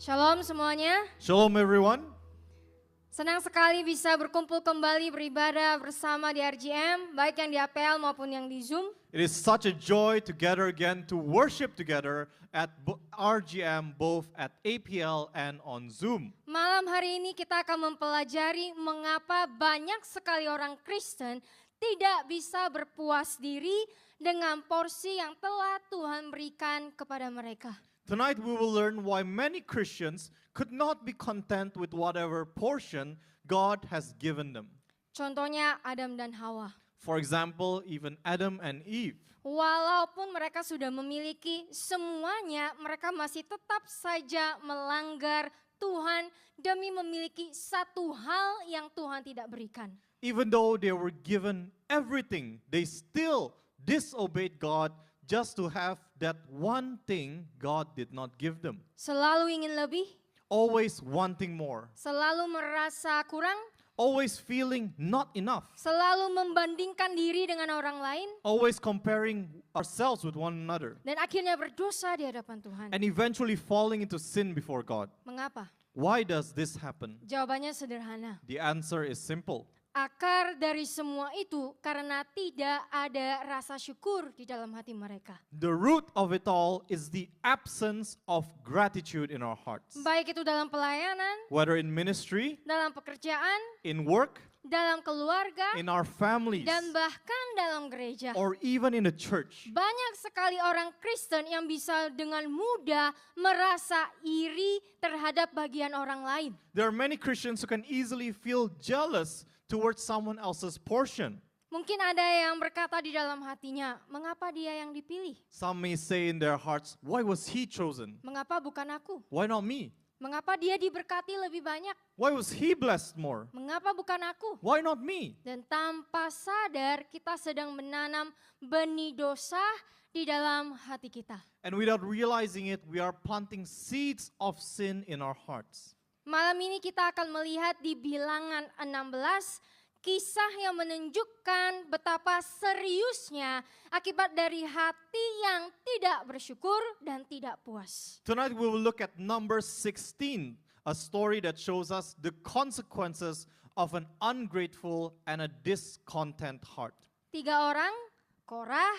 Shalom semuanya, Shalom everyone. senang sekali bisa berkumpul kembali beribadah bersama di RGM, baik yang di APL maupun yang di Zoom. It is such a joy to gather again to worship together at RGM, both at APL and on Zoom. Malam hari ini kita akan mempelajari mengapa banyak sekali orang Kristen tidak bisa berpuas diri dengan porsi yang telah Tuhan berikan kepada mereka. Tonight we will learn why many Christians could not be content with whatever portion God has given them. Contohnya Adam dan Hawa. For example, even Adam and Eve. Walaupun mereka sudah memiliki semuanya, mereka masih tetap saja melanggar Tuhan demi memiliki satu hal yang Tuhan tidak berikan. Even though they were given everything, they still disobeyed God just to have that one thing God did not give them. Selalu ingin lebih, Always wanting more. selalu merasa kurang, Always feeling not enough. selalu membandingkan diri dengan orang lain, Always comparing ourselves with one another. dan akhirnya berdosa di hadapan Tuhan. And eventually falling into sin before God. Mengapa? Why does this happen? Jawabannya sederhana. The answer is simple. Akar dari semua itu karena tidak ada rasa syukur di dalam hati mereka. The root of it all is the absence of gratitude in our hearts. Baik itu dalam pelayanan, Whether in ministry, dalam pekerjaan, in work, dalam keluarga, in our families, dan bahkan dalam gereja. or even in the church. Banyak sekali orang Kristen yang bisa dengan mudah merasa iri terhadap bagian orang lain. There are many Christians who can easily feel jealous towards someone else's portion. Mungkin ada yang berkata di dalam hatinya, mengapa dia yang dipilih? Some may say in their hearts, why was he chosen? Mengapa bukan aku? Why not me? Mengapa dia diberkati lebih banyak? Why was he blessed more? Mengapa bukan aku? Why not me? Dan tanpa sadar kita sedang menanam benih dosa di dalam hati kita. And without realizing it, we are planting seeds of sin in our hearts. Malam ini kita akan melihat di Bilangan 16 kisah yang menunjukkan betapa seriusnya akibat dari hati yang tidak bersyukur dan tidak puas. Tonight we will look at Numbers 16, a story that shows us the consequences of an ungrateful and a discontent heart. 3 orang, Korah,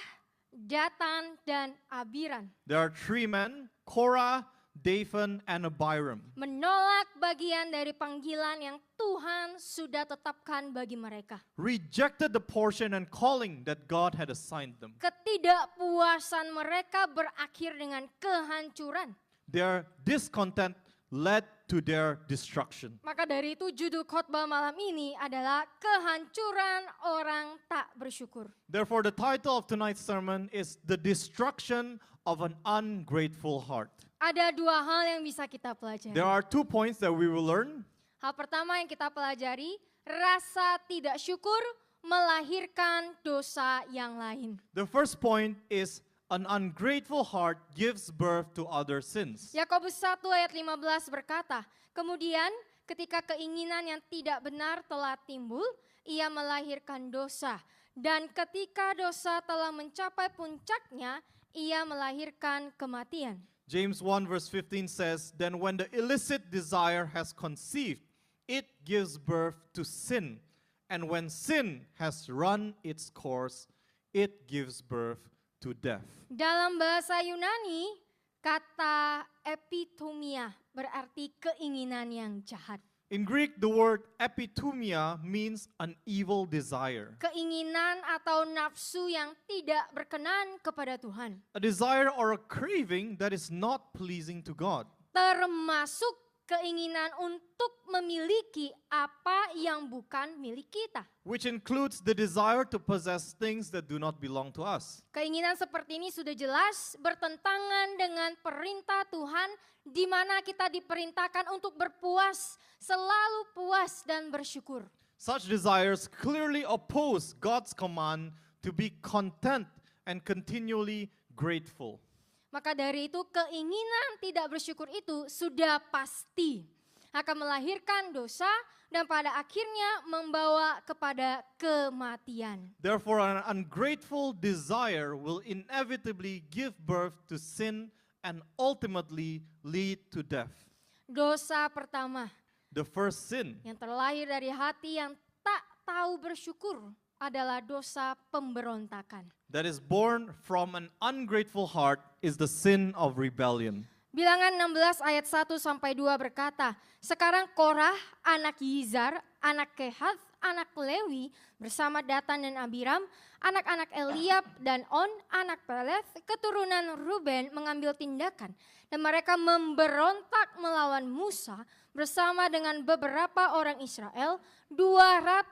Datan, dan Abiram, There are 3 men, Korah, Dathan, and Abiram. menolak bagian dari panggilan yang Tuhan sudah tetapkan bagi mereka. Rejected the portion and calling that God had assigned them. Ketidakpuasan mereka berakhir dengan kehancuran. Their discontent led to their destruction. Maka dari itu judul khotbah malam ini adalah kehancuran orang tak bersyukur. Therefore, the title of tonight's sermon is The Destruction of an Ungrateful Heart. Ada 2 hal yang bisa kita pelajari. There are 2 points that we will learn. Hal pertama yang kita pelajari, rasa tidak syukur melahirkan dosa yang lain. The first point is an ungrateful heart gives birth to other sins. Yakobus 1 ayat 15 berkata, kemudian ketika keinginan yang tidak benar telah timbul, ia melahirkan dosa. Dan ketika dosa telah mencapai puncaknya, ia melahirkan kematian. James 1 verse 15 says, Then when the illicit desire has conceived, it gives birth to sin. And when sin has run its course, it gives birth to death. Dalam bahasa Yunani, kata epitomia berarti keinginan yang jahat. In Greek, the word epithumia means an evil desire. Keinginan atau nafsu yang tidak berkenan kepada Tuhan. A desire or a craving that is not pleasing to God. Termasuk keinginan untuk memiliki apa yang bukan milik kita. Which includes the desire to possess things that do not belong to us. Keinginan seperti ini sudah jelas bertentangan dengan perintah Tuhan di mana kita diperintahkan untuk berpuas, selalu puas dan bersyukur. Such desires clearly oppose God's command to be content and continually grateful. Maka dari itu keinginan tidak bersyukur itu sudah pasti akan melahirkan dosa dan pada akhirnya membawa kepada kematian. Therefore, an ungrateful desire will inevitably give birth to sin and ultimately lead to death. Dosa pertama The first sin yang terlahir dari hati yang tak tahu bersyukur adalah dosa pemberontakan. that is born from an ungrateful heart is the sin of rebellion. Bilangan 16 ayat 1 sampai 2 berkata, sekarang Korah, anak Yizar, anak Kehath, anak Lewi, bersama Datan dan Abiram, anak-anak Eliab dan On, anak Peleth, keturunan Ruben mengambil tindakan. Dan mereka memberontak melawan Musa bersama dengan beberapa orang Israel, 250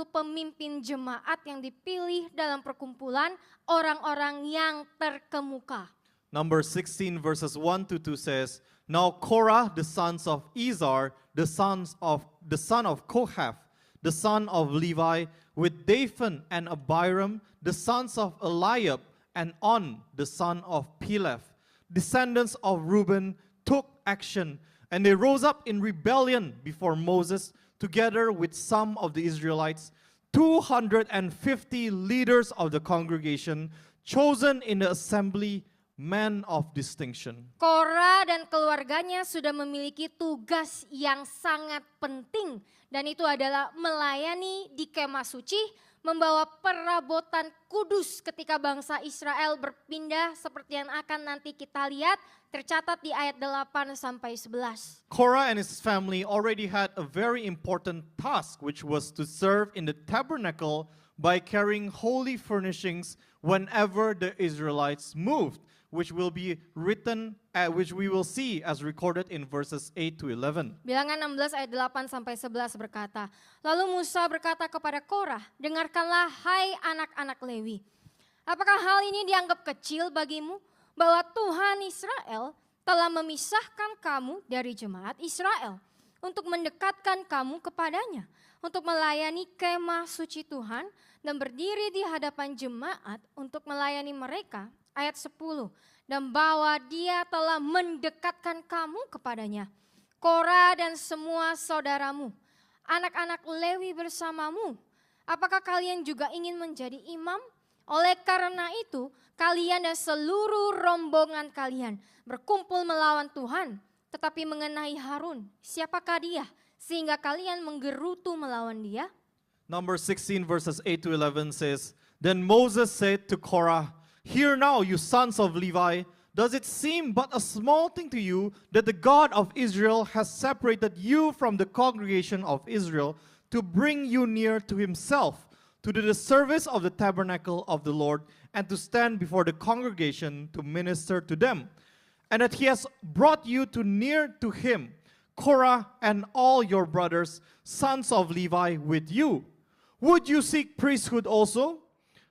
pemimpin jemaat yang dipilih dalam perkumpulan orang-orang yang terkemuka. Number 16 verses 1 to 2 says, Now Korah, the sons of Izhar, the son of Kohath, the son of Levi, with Dathan and Abiram, the sons of Eliab, and On, the son of Peleth, descendants of Reuben, took action, and they rose up in rebellion before Moses, together with some of the Israelites, 250 leaders of the congregation, chosen in the assembly, men of distinction. Korah dan keluarganya sudah memiliki tugas yang sangat penting, dan itu adalah melayani di kemah suci, membawa perabotan kudus ketika bangsa Israel berpindah seperti yang akan nanti kita lihat tercatat di ayat 8 sampai 11. Korah and his family already had a very important task, which was to serve in the tabernacle by carrying holy furnishings whenever the Israelites moved, which will be written, which we will see as recorded in verses 8 to 11. Bilangan 16 ayat 8 sampai 11 berkata, lalu Musa berkata kepada Korah, dengarkanlah hai anak-anak Lewi. Apakah hal ini dianggap kecil bagimu bahwa Tuhan Israel telah memisahkan kamu dari jemaat Israel untuk mendekatkan kamu kepadanya, untuk melayani kemah suci Tuhan dan berdiri di hadapan jemaat untuk melayani mereka. Ayat 10, dan bahwa dia telah mendekatkan kamu kepadanya, Korah dan semua saudaramu, anak-anak Lewi bersamamu. Apakah kalian juga ingin menjadi imam? Oleh karena itu, kalian dan seluruh rombongan kalian berkumpul melawan Tuhan. Tetapi mengenai Harun, siapakah dia? Sehingga kalian menggerutu melawan dia? Number 16 verses 8 to 11 says, Then Moses said to Korah, Hear now, you sons of Levi, does it seem but a small thing to you that the God of Israel has separated you from the congregation of Israel to bring you near to himself, to do the service of the tabernacle of the Lord, and to stand before the congregation to minister to them, and that he has brought you to near to him, Korah and all your brothers, sons of Levi, with you? Would you seek priesthood also?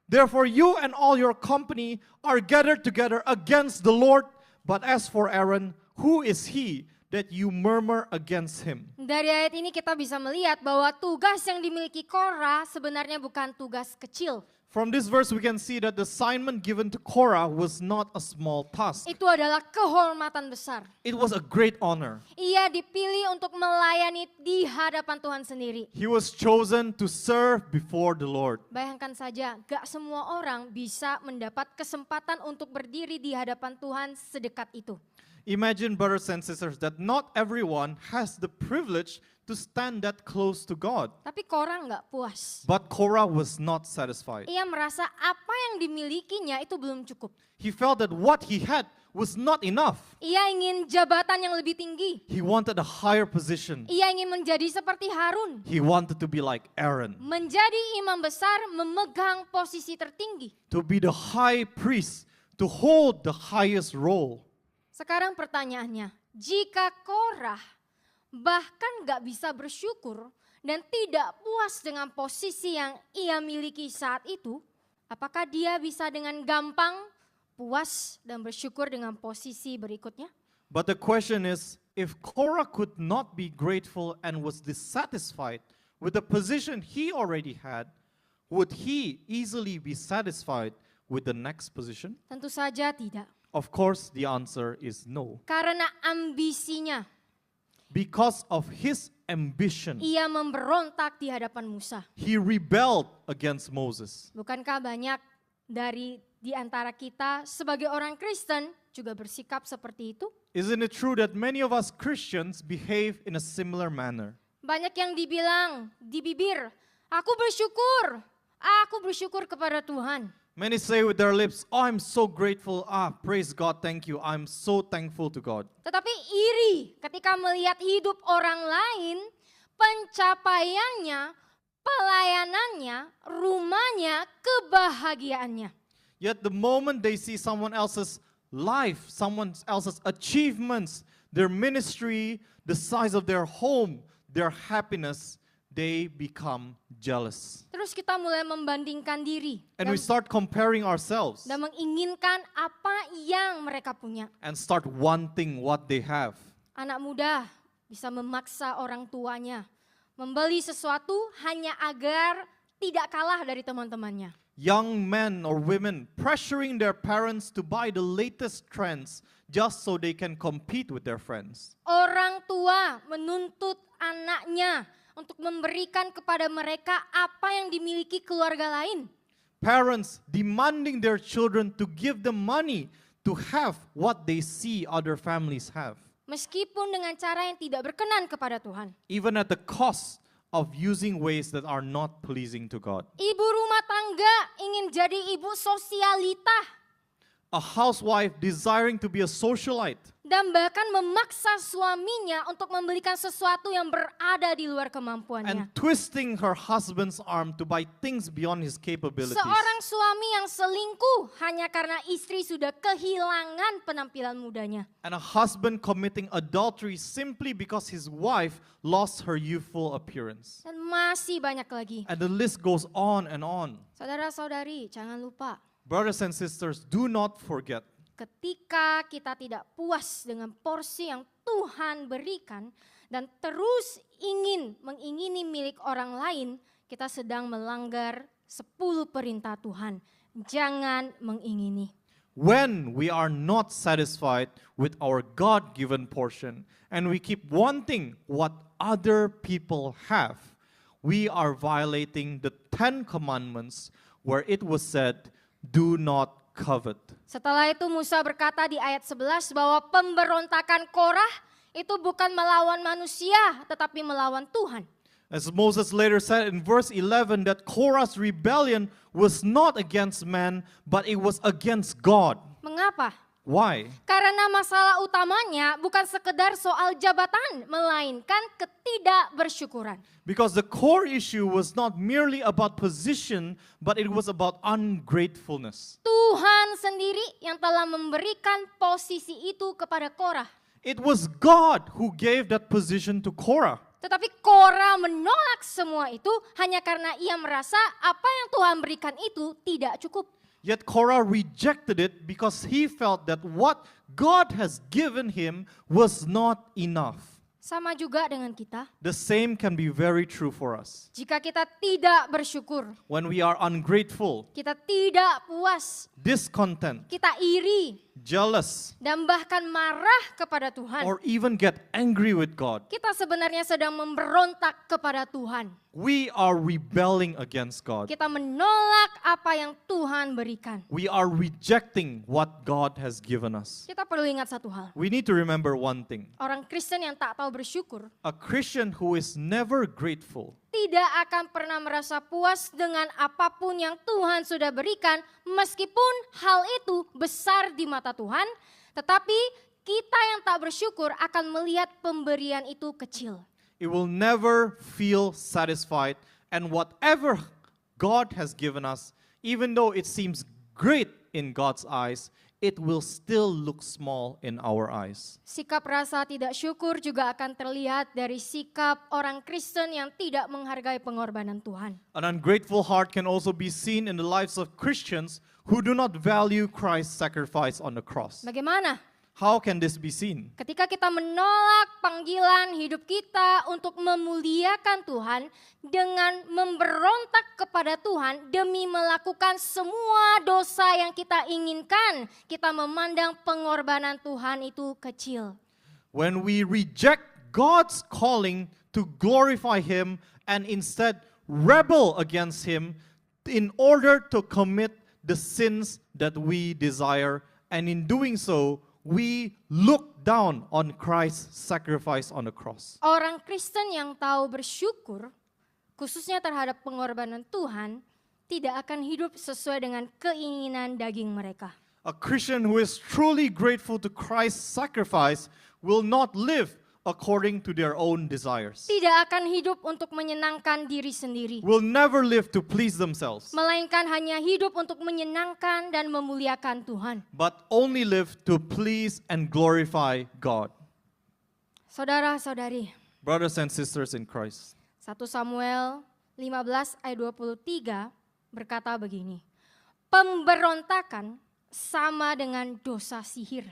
Therefore you and all your company are gathered together against the Lord. But as for Aaron, who is he that you murmur against him? Dari ayat ini kita bisa melihat bahwa tugas yang dimiliki Korah sebenarnya bukan tugas kecil. From this verse we can see that the assignment given to Korah was not a small task. Itu adalah kehormatan besar. It was a great honor. Ia dipilih untuk melayani di hadapan Tuhan sendiri. He was chosen to serve before the Lord. Bayangkan saja, gak semua orang bisa mendapat kesempatan untuk berdiri di hadapan Tuhan sedekat itu. Imagine, brothers and sisters, that not everyone has the privilege to stand that close to God. Tapi Korah gak puas. But Korah was not satisfied. Ia merasa apa yang dimilikinya itu belum cukup. He felt that what he had was not enough. Ia ingin jabatan yang lebih tinggi. He wanted a higher position. Ia ingin menjadi seperti Harun. He wanted to be like Aaron, Menjadi imam besar, memegang posisi tertinggi. to be the high priest, to hold the highest role. Sekarang pertanyaannya, jika Korah bahkan gak bisa bersyukur dan tidak puas dengan posisi yang ia miliki saat itu, apakah dia bisa dengan gampang puas dan bersyukur dengan posisi berikutnya? But the question is, if Korah could not be grateful and was dissatisfied with the position he already had, would he easily be satisfied with the next position? Tentu saja tidak. Of course, the answer is no. Karena ambisinya, Because of his ambition, ia memberontak di hadapan Musa. he rebelled against Moses. Bukankah banyak dari di antara kita sebagai orang Kristen juga bersikap seperti itu? Isn't it true that many of us Christians behave in a similar manner? Banyak yang dibilang di bibir, aku bersyukur kepada Tuhan. Many say with their lips, oh, I'm so grateful. Praise God, thank you. I'm so thankful to God. Tetapi iri ketika melihat hidup orang lain, pencapaiannya, pelayanannya, rumahnya, kebahagiaannya. Yet the moment they see someone else's life, someone else's achievements, their ministry, the size of their home, their happiness, they become jealous. Terus kita mulai membandingkan diri And we start comparing ourselves dan menginginkan apa yang mereka punya. and start wanting what they have. Anak muda bisa memaksa orang tuanya membeli sesuatu hanya agar tidak kalah dari teman-temannya. Young men or women pressuring their parents to buy the latest trends just so they can compete with their friends. Orang tua menuntut anaknya untuk memberikan kepada mereka apa yang dimiliki keluarga lain. Parents demanding their children to give them money to have what they see other families have, Meskipun dengan cara yang tidak berkenan kepada Tuhan. even at the cost of using ways that are not pleasing to God. Ibu rumah tangga ingin jadi ibu sosialita A housewife desiring to be a socialite dan bahkan memaksa suaminya untuk membelikan sesuatu yang berada di luar and kemampuannya. twisting her husband's arm to buy things beyond his capabilities. Seorang suami yang selingkuh hanya karena istri sudah kehilangan penampilan mudanya. And a husband committing adultery simply because his wife lost her youthful appearance. Dan masih banyak lagi. And the list goes on and on. Saudara-saudari, jangan lupa. Brothers and sisters, do not forget, Ketika kita tidak puas dengan porsi yang Tuhan berikan dan terus mengingini milik orang lain, kita sedang melanggar 10 perintah Tuhan. Jangan mengingini. when we are not satisfied with our God-given portion and we keep wanting what other people have, we are violating the 10 commandments where it was said, do not covet. Setelah itu Musa berkata di ayat 11 bahwa pemberontakan Korah itu bukan melawan manusia tetapi melawan Tuhan. As Moses later said in verse 11 that Korah's rebellion was not against man, but it was against God. Mengapa? Why? Karena masalah utamanya bukan sekedar soal jabatan, melainkan ketidakbersyukuran. Because the core issue was not merely about position, but it was about ungratefulness. Tuhan sendiri yang telah memberikan posisi itu kepada Korah. It was God who gave that position to Korah. Tetapi Korah menolak semua itu hanya karena ia merasa apa yang Tuhan berikan itu tidak cukup. Yet Korah rejected it because he felt that what God has given him was not enough. Sama juga dengan kita. The same can be very true for us. Jika kita tidak bersyukur, When we are ungrateful, kita tidak puas, discontent, kita iri, jealous, dan bahkan marah kepada Tuhan. or even get angry with God, Kita sebenarnya sedang memberontak kepada Tuhan. we are rebelling against God. Kita menolak apa yang Tuhan berikan. We are rejecting what God has given us. Kita perlu ingat satu hal. We need to remember one thing. Orang Kristen yang tak tahu bersyukur A Christian who is never grateful tidak akan pernah merasa puas dengan apapun yang Tuhan sudah berikan, meskipun hal itu besar di mata Tuhan, tetapi kita yang tak bersyukur akan melihat pemberian itu kecil. it will never feel satisfied, and whatever God has given us, even though it seems great in God's eyes, it will still look small in our eyes. Sikap rasa tidak syukur juga akan terlihat dari sikap orang Kristen yang tidak menghargai pengorbanan Tuhan. An ungrateful heart can also be seen in the lives of Christians who do not value Christ's sacrifice on the cross. Bagaimana? How can this be seen? Ketika kita menolak panggilan hidup kita untuk memuliakan Tuhan dengan memberontak kepada Tuhan demi melakukan semua dosa yang kita inginkan, kita memandang pengorbanan Tuhan itu kecil. When we reject God's calling to glorify Him and instead rebel against Him in order to commit the sins that we desire, and in doing so, we look down on Christ's sacrifice on the cross. Orang Kristen yang tahu bersyukur, khususnya terhadap pengorbanan Tuhan, tidak akan hidup sesuai dengan keinginan daging mereka. A Christian who is truly grateful to Christ's sacrifice will not live according to their own desires. Tidak akan hidup untuk menyenangkan diri sendiri, Will never live to please themselves, melainkan hanya hidup untuk menyenangkan dan memuliakan Tuhan. but only live to please and glorify God. Saudara-saudari, Brothers and sisters in Christ, 1 Samuel 15 ayat 23 berkata begini, pemberontakan sama dengan dosa sihir,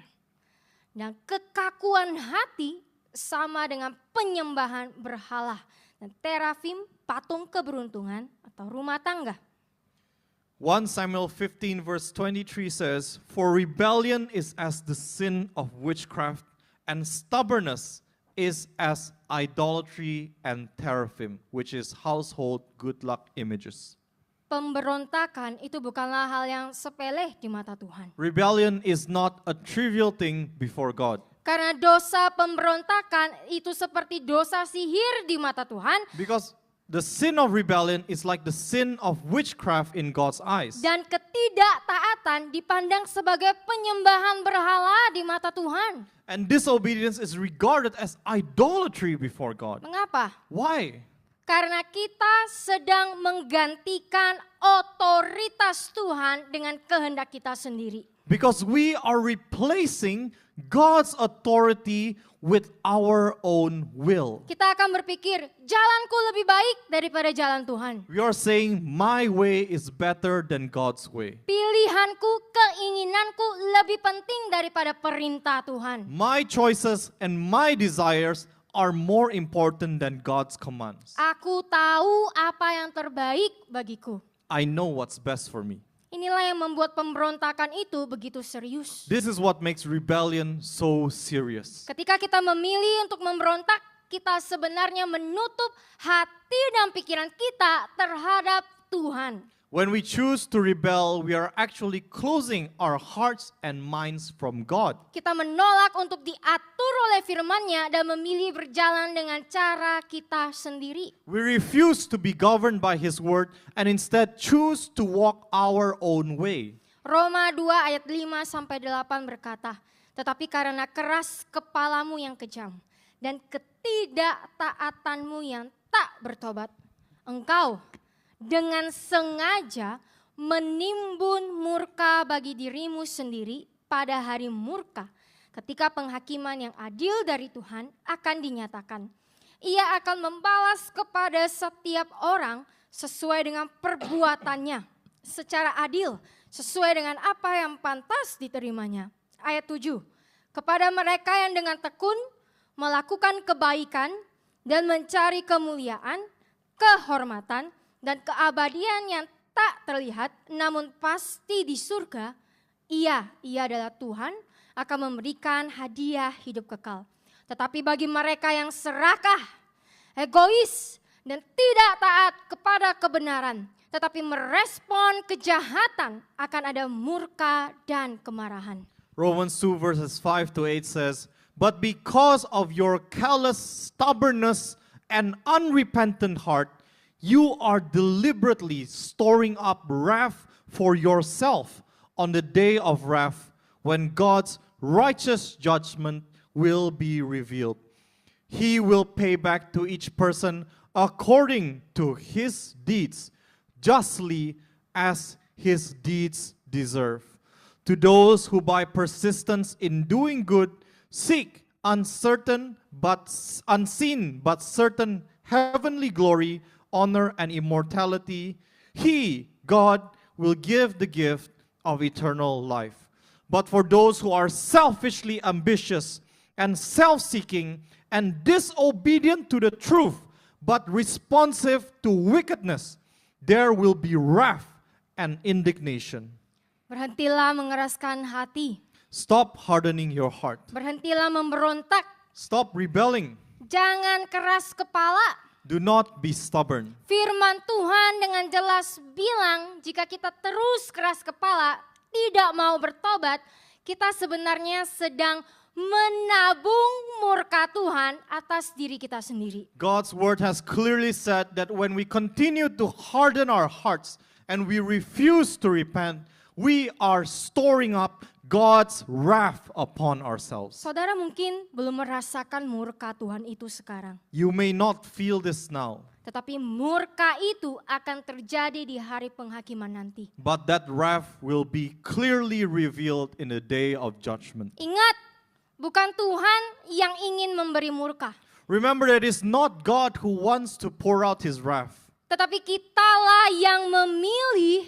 dan kekakuan hati sama dengan penyembahan berhala, dan terafim patung keberuntungan atau rumah tangga. 1 Samuel 15 verse 23 says, "For rebellion is as the sin of witchcraft, and stubbornness is as idolatry and teraphim," which is household good luck images. Pemberontakan itu bukanlah hal yang sepele di mata Tuhan. Rebellion is not a trivial thing before God, Karena dosa pemberontakan itu seperti dosa sihir di mata Tuhan, because the sin of rebellion is like the sin of witchcraft in God's eyes. dan ketidaktaatan dipandang sebagai penyembahan berhala di mata Tuhan. And disobedience is regarded as idolatry before God. Mengapa? Why? Karena kita sedang menggantikan otoritas Tuhan dengan kehendak kita sendiri. Because we are replacing God's authority with our own will. Kita akan berpikir, jalanku lebih baik daripada jalan Tuhan. We are saying, my way is better than God's way. Pilihanku, keinginanku lebih penting daripada perintah Tuhan. My choices and my desires are more important than God's commands. Aku tahu apa yang terbaik bagiku. I know what's best for me. Inilah yang membuat pemberontakan itu begitu serius. This is what makes rebellion so serious. Ketika kita memilih untuk memberontak, kita sebenarnya menutup hati dan pikiran kita terhadap Tuhan. When we choose to rebel, we are actually closing our hearts and minds from God. Kita menolak untuk diatur oleh firman-Nya dan memilih berjalan dengan cara kita sendiri. We refuse to be governed by His word and instead choose to walk our own way. Roma 2 ayat 5 sampai 8 berkata, "Tetapi karena keras kepalamu yang kejam dan ketidaktaatanmu yang tak bertobat, engkau dengan sengaja menimbun murka bagi dirimu sendiri pada hari murka, ketika penghakiman yang adil dari Tuhan akan dinyatakan. Ia akan membalas kepada setiap orang sesuai dengan perbuatannya, secara adil, sesuai dengan apa yang pantas diterimanya." Ayat 7, "Kepada mereka yang dengan tekun melakukan kebaikan dan mencari kemuliaan, kehormatan, dan keabadian yang tak terlihat, namun pasti di surga, ia adalah Tuhan, akan memberikan hadiah hidup kekal. Tetapi bagi mereka yang serakah, egois, dan tidak taat kepada kebenaran, tetapi merespon kejahatan, akan ada murka dan kemarahan." Romans 2 verses 5 to 8 says, "But because of your callous stubbornness and unrepentant heart, you are deliberately storing up wrath for yourself on the day of wrath, when God's righteous judgment will be revealed. He will pay back to each person according to his deeds, justly as his deeds deserve. To those who by persistence in doing good seek unseen but certain heavenly glory, honor, and immortality, He, God, will give the gift of eternal life. But for those who are selfishly ambitious and self-seeking and disobedient to the truth, but responsive to wickedness, there will be wrath and indignation." Berhentilah mengeraskan hati, Stop hardening your heart. berhentilah memberontak, Stop rebelling. jangan keras kepala. Do not be stubborn. Firman Tuhan dengan jelas bilang jika kita terus keras kepala, tidak mau bertobat, kita sebenarnya sedang menabung murka Tuhan atas diri kita sendiri. God's word has clearly said that when we continue to harden our hearts and we refuse to repent, we are storing up God's wrath upon ourselves. Saudara mungkin belum merasakan murka Tuhan itu sekarang. You may not feel this now, Tetapi murka itu akan terjadi di hari penghakiman nanti. but that wrath will be clearly revealed in the day of judgment. Ingat, bukan Tuhan yang ingin memberi murka. Remember that it's not God who wants to pour out his wrath, Tetapi kitalah yang memilih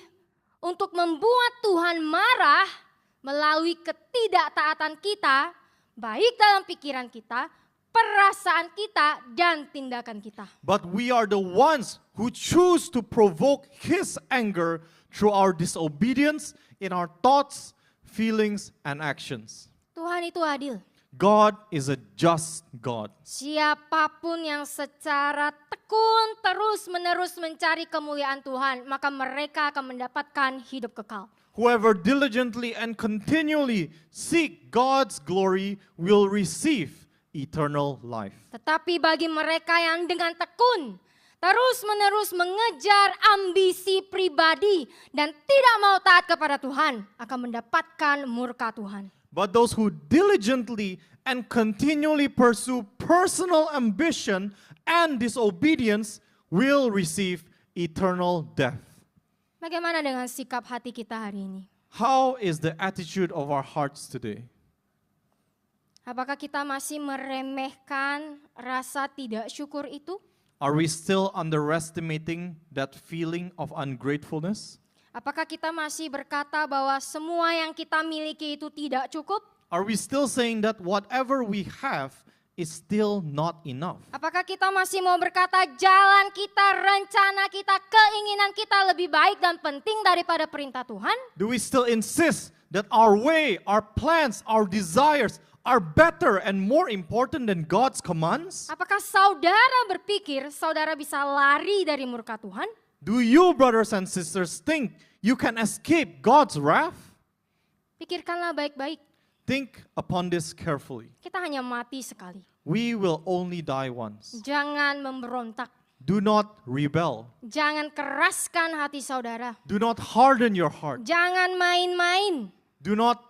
untuk membuat Tuhan marah melalui ketidaktaatan kita, baik dalam pikiran kita, perasaan kita, dan tindakan kita. but we are the ones who choose to provoke his anger through our disobedience in our thoughts, feelings, and actions. Tuhan itu adil. God is a just God. Siapapun yang secara tekun terus-menerus mencari kemuliaan Tuhan, maka mereka akan mendapatkan hidup kekal. Whoever diligently and continually seek God's glory will receive eternal life. Tetapi bagi mereka yang dengan tekun terus-menerus mengejar ambisi pribadi dan tidak mau taat kepada Tuhan, akan mendapatkan murka Tuhan. But those who diligently and continually pursue personal ambition and disobedience will receive eternal death. Bagaimana dengan sikap hati kita hari ini? How is the attitude of our hearts today? Apakah kita masih meremehkan rasa tidak syukur itu? Are we still underestimating that feeling of ungratefulness? Apakah kita masih berkata bahwa semua yang kita miliki itu tidak cukup? Are we still saying that whatever we have is still not enough? Apakah kita masih mau berkata jalan kita, rencana kita, keinginan kita lebih baik dan penting daripada perintah Tuhan? Do we still insist that our way, our plans, our desires are better and more important than God's commands? Apakah saudara berpikir saudara bisa lari dari murka Tuhan? Do you, brothers and sisters, think you can escape God's wrath? Pikirkanlah baik-baik. Think upon this carefully. Kita hanya mati sekali. We will only die once. Jangan memberontak. Do not rebel. Jangan keraskan hati saudara. Do not harden your heart. Jangan main-main. Do not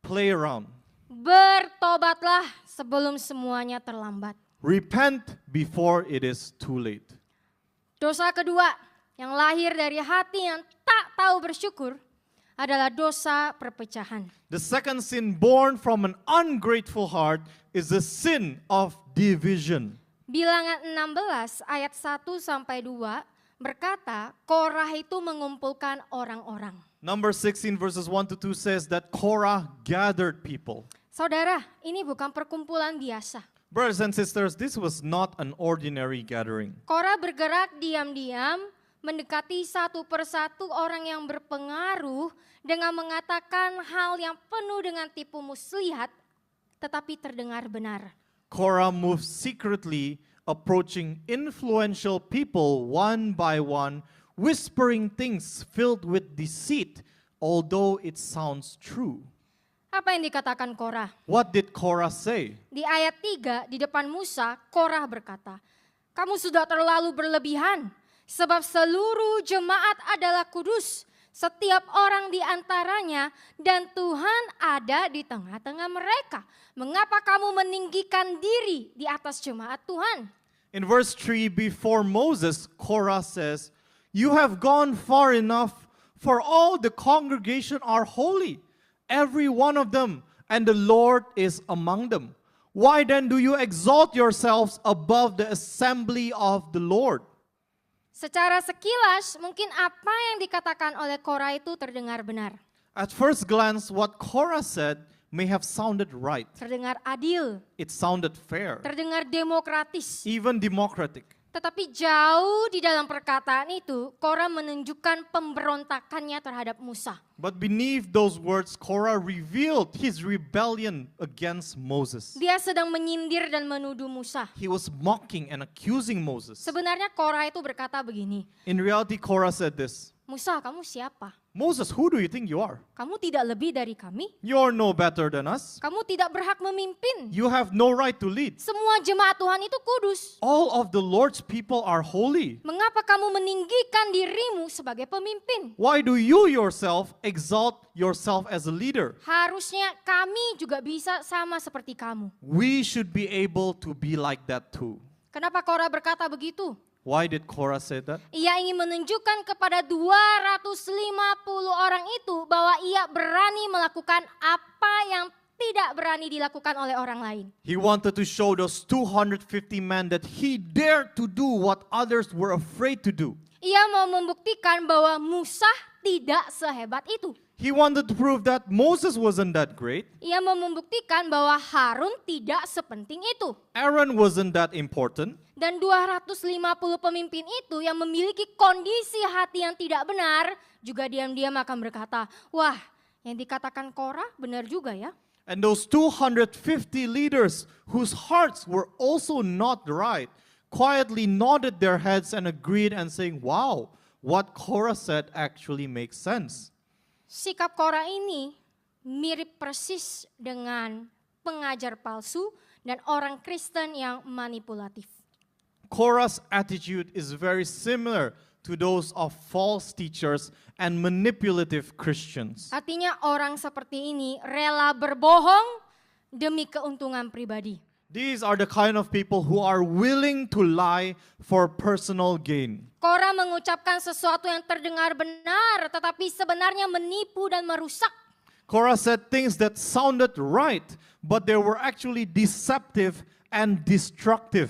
play around. Bertobatlah sebelum semuanya terlambat. Repent before it is too late. Dosa kedua yang lahir dari hati yang tak tahu bersyukur adalah dosa perpecahan. The second sin born from an ungrateful heart is the sin of division. Bilangan 16 ayat 1 sampai 2 berkata, Korah itu mengumpulkan orang-orang. Number 16 verses 1 to 2 says that Korah gathered people. Saudara, ini bukan perkumpulan biasa. Brothers and sisters, this was not an ordinary gathering. Korah bergerak diam-diam mendekati satu persatu orang yang berpengaruh dengan mengatakan hal yang penuh dengan tipu muslihat tetapi terdengar benar. Korah moved secretly, approaching influential people one by one, whispering things filled with deceit, although it sounds true. Apa yang dikatakan Korah? What did Korah say? Di ayat 3 di depan Musa, Korah berkata, kamu sudah terlalu berlebihan sebab seluruh jemaat adalah kudus, setiap orang di antaranya dan Tuhan ada di tengah-tengah mereka. Mengapa kamu meninggikan diri di atas jemaat Tuhan? In verse 3, before Moses, Korah says, you have gone far enough, for all the congregation are holy, every one of them, and the Lord is among them. Why then do you exalt yourselves above the assembly of the Lord? Secara sekilas mungkin apa yang dikatakan oleh Korah itu terdengar benar. At first glance, what Korah said may have sounded right. Terdengar adil, It sounded fair, terdengar demokratis. even democratic. Tetapi jauh di dalam perkataan itu, Korah menunjukkan pemberontakannya terhadap Musa. But beneath those words, Korah revealed his rebellion against Moses. Dia sedang menyindir dan menuduh Musa. He was mocking and accusing Moses. Sebenarnya Korah itu berkata begini, In reality, Korah said this, Musa, kamu siapa? Moses, who do you think you are? Kamu tidak lebih dari kami. You're no better than us. Kamu tidak berhak memimpin. You have no right to lead. Semua jemaat Tuhan itu kudus. All of the Lord's people are holy. Mengapa kamu meninggikan dirimu sebagai pemimpin? Why do you yourself exalt yourself as a leader? Harusnya kami juga bisa sama seperti kamu. We should be able to be like that too. Kenapa Korah berkata begitu? Why did Korah say that? Ia ingin menunjukkan kepada 250 orang itu bahwa ia berani melakukan apa yang tidak berani dilakukan oleh orang lain. He wanted to show those 250 men that he dared to do what others were afraid to do. Ia mau membuktikan bahwa Musa tidak sehebat itu. He wanted to prove that Moses wasn't that great. Ia mau membuktikan bahwa Harun tidak sepenting itu. Aaron wasn't that important. Dan 250 pemimpin itu yang memiliki kondisi hati yang tidak benar, juga diam-diam akan berkata, wah, yang dikatakan Korah benar juga ya. And those 250 leaders whose hearts were also not right, quietly nodded their heads and agreed and saying, wow, what Korah said actually makes sense. Sikap Korah ini mirip persis dengan pengajar palsu dan orang Kristen yang manipulatif. Korah's attitude is very similar to those of false teachers and manipulative Christians. Artinya orang seperti ini rela berbohong demi keuntungan pribadi. These are the kind of people who are willing to lie for personal gain. Korah mengucapkan sesuatu yang terdengar benar tetapi sebenarnya menipu dan merusak. Korah said things that sounded right, but they were actually deceptive and destructive.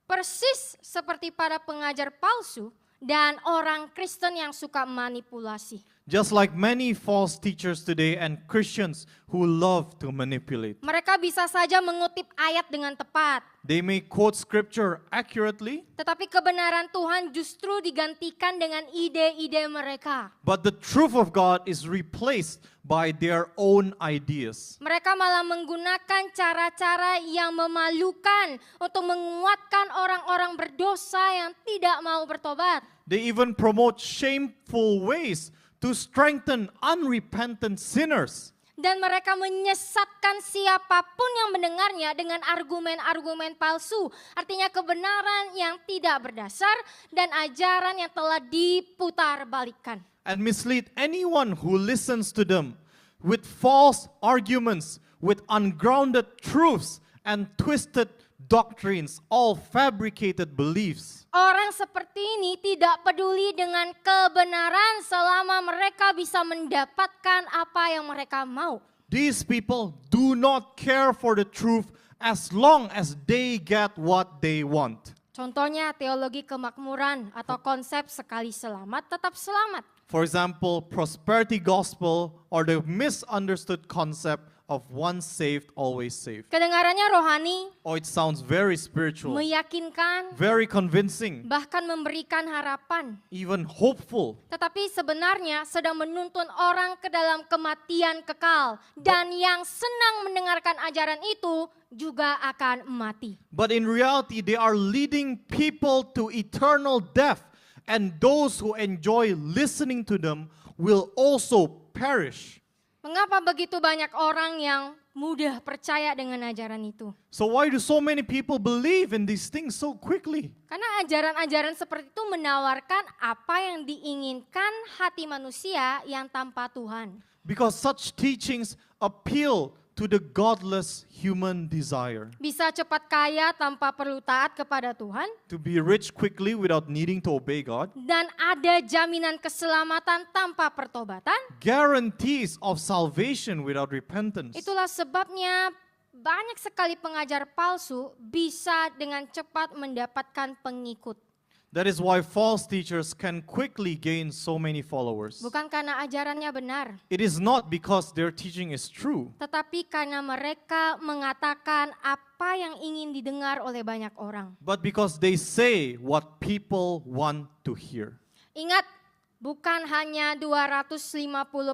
Persis seperti para pengajar palsu dan orang Kristen yang suka manipulasi. Just like many false teachers today and Christians who love to manipulate. Mereka bisa saja mengutip ayat dengan tepat, They may quote scripture accurately, tetapi kebenaran Tuhan justru digantikan dengan ide-ide mereka. but the truth of God is replaced by their own ideas. Mereka malah menggunakan cara-cara yang memalukan untuk menguatkan orang-orang berdosa yang tidak mau bertobat. They even promote shameful ways to strengthen unrepentant sinners. Dan mereka menyesatkan siapapun yang mendengarnya dengan argumen-argumen palsu. Artinya kebenaran yang tidak berdasar dan ajaran yang telah diputarbalikkan. And mislead anyone who listens to them with false arguments, with ungrounded truths and twisted doctrines, all fabricated beliefs. Orang seperti ini tidak peduli dengan kebenaran selama mereka bisa mendapatkan apa yang mereka mau. These people do not care for the truth as long as they get what they want. Contohnya teologi kemakmuran atau konsep sekali selamat tetap selamat. For example, prosperity gospel or the misunderstood concept of once saved, always saved. Kedengarannya rohani, Oh, it sounds very spiritual, meyakinkan, very convincing, bahkan memberikan harapan. even hopeful. Tetapi sebenarnya sedang menuntun orang ke dalam kematian kekal. Dan yang senang mendengarkan ajaran itu juga akan mati. But in reality, they are leading people to eternal death, and those who enjoy listening to them will also perish. Mengapa begitu banyak orang yang mudah percaya dengan ajaran itu? So why do so many people believe in these things so quickly? Karena ajaran-ajaran seperti itu menawarkan apa yang diinginkan hati manusia yang tanpa Tuhan. Because such teachings appeal to the godless human desire. Bisa cepat kaya tanpa perlu taat kepada Tuhan. To be rich quickly without needing to obey God. Dan ada jaminan keselamatan tanpa pertobatan. Guarantees of salvation without repentance. Itulah sebabnya banyak sekali pengajar palsu bisa dengan cepat mendapatkan pengikut. That is why false teachers can quickly gain so many followers. Bukan karena ajarannya benar, It is not because their teaching is true, tetapi karena mereka mengatakan apa apa yang ingin didengar oleh banyak orang. but because they say what people want to hear. Ingat, bukan hanya 250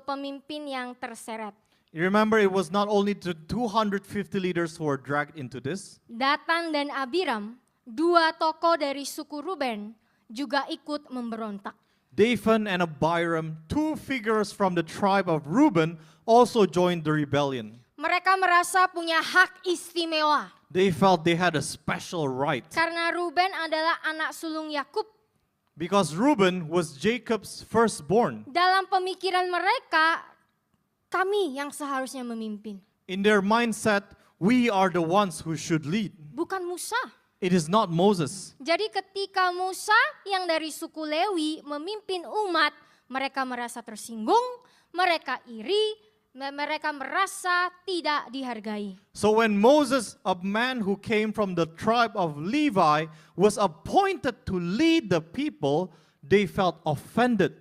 pemimpin yang terseret. You remember, it was not only the 250 leaders who were dragged into this. Datan dan Abiram, dua tokoh dari suku Ruben, juga ikut memberontak. Dathan and Abiram, two figures from the tribe of Reuben, also joined the rebellion. Mereka merasa punya hak istimewa. They felt they had a special right. Karena Ruben adalah anak sulung Yakub. Because Reuben was Jacob's firstborn. Dalam pemikiran mereka, kami yang seharusnya memimpin. In their mindset, we are the ones who should lead. Bukan Musa. It is not Moses. Jadi ketika Musa yang dari suku Lewi memimpin umat, mereka merasa tersinggung, mereka iri, mereka merasa tidak dihargai. So when Moses, a man who came from the tribe of Levi, was appointed to lead the people, they felt offended,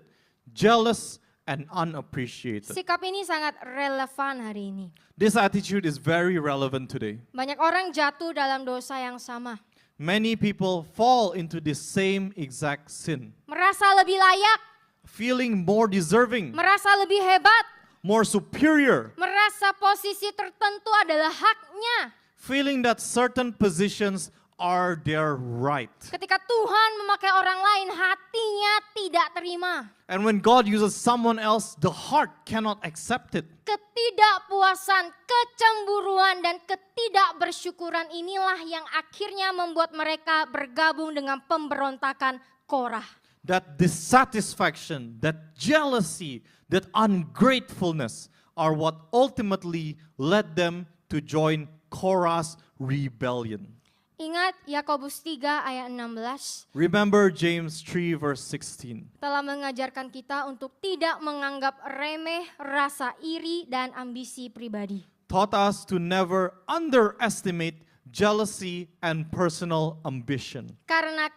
jealous, and unappreciated. Sikap ini sangat relevan hari ini. This attitude is very relevant today. Banyak orang jatuh dalam dosa yang sama. Many people fall into the same exact sin, Merasa lebih layak, feeling more deserving, merasa lebih hebat, more superior, merasa posisi tertentu adalah haknya. feeling that certain positions are their right. Ketika Tuhan memakai orang lain, hatinya tidak terima. And when God uses someone else, the heart cannot accept it. Ketidakpuasan, kecemburuan, dan ketidakbersyukuran inilah yang akhirnya membuat mereka bergabung dengan pemberontakan Korah. That dissatisfaction, that jealousy, that ungratefulness are what ultimately led them to join Korah's rebellion. Ingat Yakobus 3 ayat 16 Remember James 3 verse 16. telah mengajarkan kita untuk tidak menganggap remeh rasa iri dan ambisi pribadi. Taught us to never underestimate jealousy and personal ambition. Karena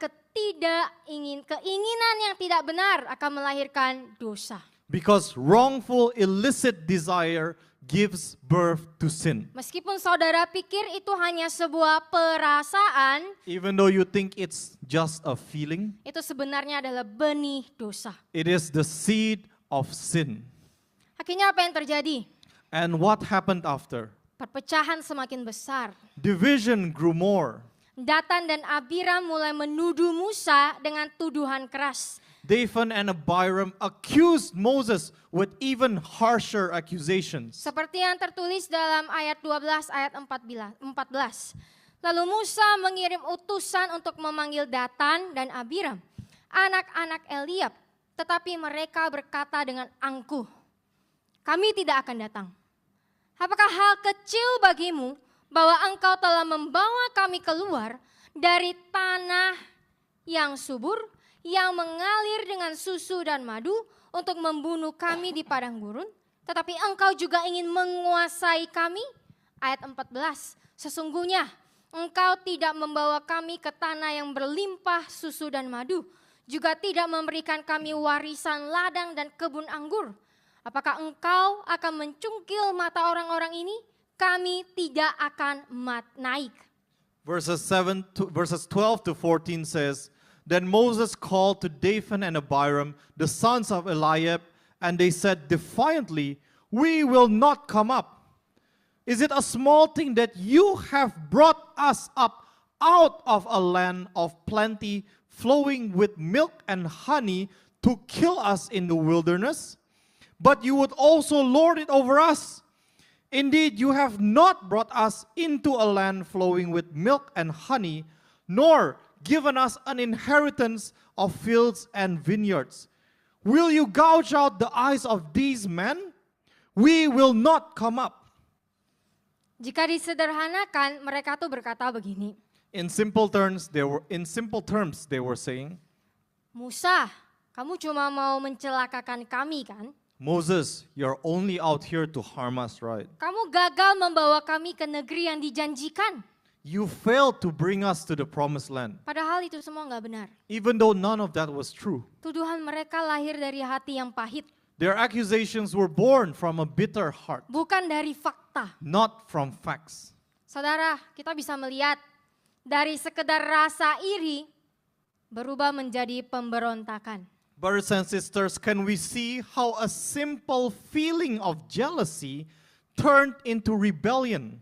keinginan yang tidak benar akan melahirkan dosa. Because wrongful illicit desire gives birth to sin. Meskipun saudara pikir itu hanya sebuah perasaan, Even though you think it's just a feeling, itu sebenarnya adalah benih dosa. it is the seed of sin. Akhirnya apa yang terjadi? And what happened after? Perpecahan semakin besar. Division grew more. Datan dan Abiram mulai menuduh Musa dengan tuduhan keras. Dathan and Abiram accused Moses with even harsher accusations. Seperti yang tertulis dalam ayat 12 ayat 14. Lalu Musa mengirim utusan untuk memanggil Datan dan Abiram, anak-anak Eliab, tetapi mereka berkata dengan angkuh, kami tidak akan datang. Apakah hal kecil bagimu bahwa engkau telah membawa kami keluar dari tanah yang subur, yang mengalir dengan susu dan madu untuk membunuh kami di padang gurun, tetapi engkau juga ingin menguasai kami? Ayat 14, sesungguhnya engkau tidak membawa kami ke tanah yang berlimpah susu dan madu, juga tidak memberikan kami warisan ladang dan kebun anggur. Apakah engkau akan mencungkil mata orang-orang ini? Kami tidak akan naik. Verses 12 to 14 says, Then Moses called to Dathan and Abiram, the sons of Eliab, and they said defiantly, We will not come up. Is it a small thing that you have brought us up out of a land of plenty, flowing with milk and honey, to kill us in the wilderness? But you would also lord it over us. Indeed, you have not brought us into a land flowing with milk and honey, nor given us an inheritance of fields and vineyards. Will you gouge out the eyes of these men? We will not come up. Jika disederhanakan, mereka tuh berkata begini, In simple terms, they were saying, Musa, kamu cuma mau mencelakakan kami kan? Moses, you're only out here to harm us, right? Kamu gagal membawa kami ke negeri yang dijanjikan. You failed to bring us to the promised land, Padahal itu semua nggak benar. even though none of that was true. Tuduhan mereka lahir dari hati yang pahit, Their accusations were born from a bitter heart, bukan dari fakta. not from facts. Saudara, kita bisa melihat dari sekedar rasa iri berubah menjadi pemberontakan. Brothers and sisters, can we see how a simple feeling of jealousy turned into rebellion?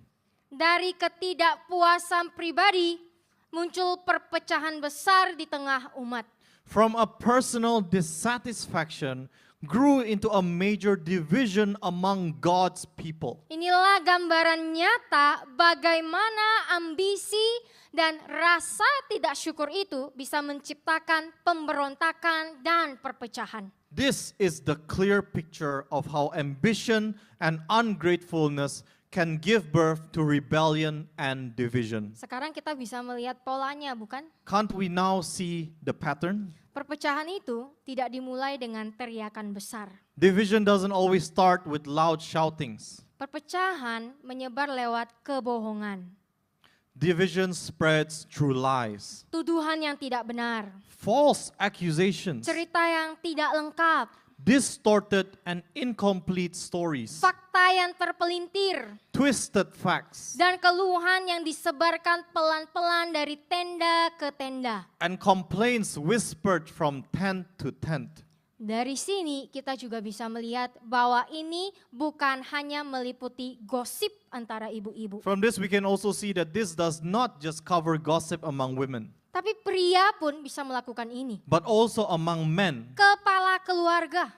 Dari ketidakpuasan pribadi muncul perpecahan besar di tengah umat. From a personal dissatisfaction grew into a major division among God's people. Inilah gambaran nyata bagaimana ambisi dan rasa tidak syukur itu bisa menciptakan pemberontakan dan perpecahan. This is the clear picture of how ambition and ungratefulness can give birth to rebellion and division. Sekarang kita bisa melihat polanya, bukan? Can't we now see the pattern? Perpecahan itu tidak dimulai dengan teriakan besar. Division doesn't always start with loud shoutings. Perpecahan menyebar lewat kebohongan, Division spreads through lies, tuduhan yang tidak benar, false accusations, cerita yang tidak lengkap, distorted and incomplete stories, fakta yang terpelintir, twisted facts, dan keluhan yang disebarkan pelan-pelan dari tenda ke tenda. and complaints whispered from tent to tent. Dari sini kita juga bisa melihat bahwa ini bukan hanya meliputi gosip antara ibu-ibu. From this, we can also see that this does not just cover gossip among women, Tapi pria pun bisa melakukan ini. but also among men, Kepala keluarga.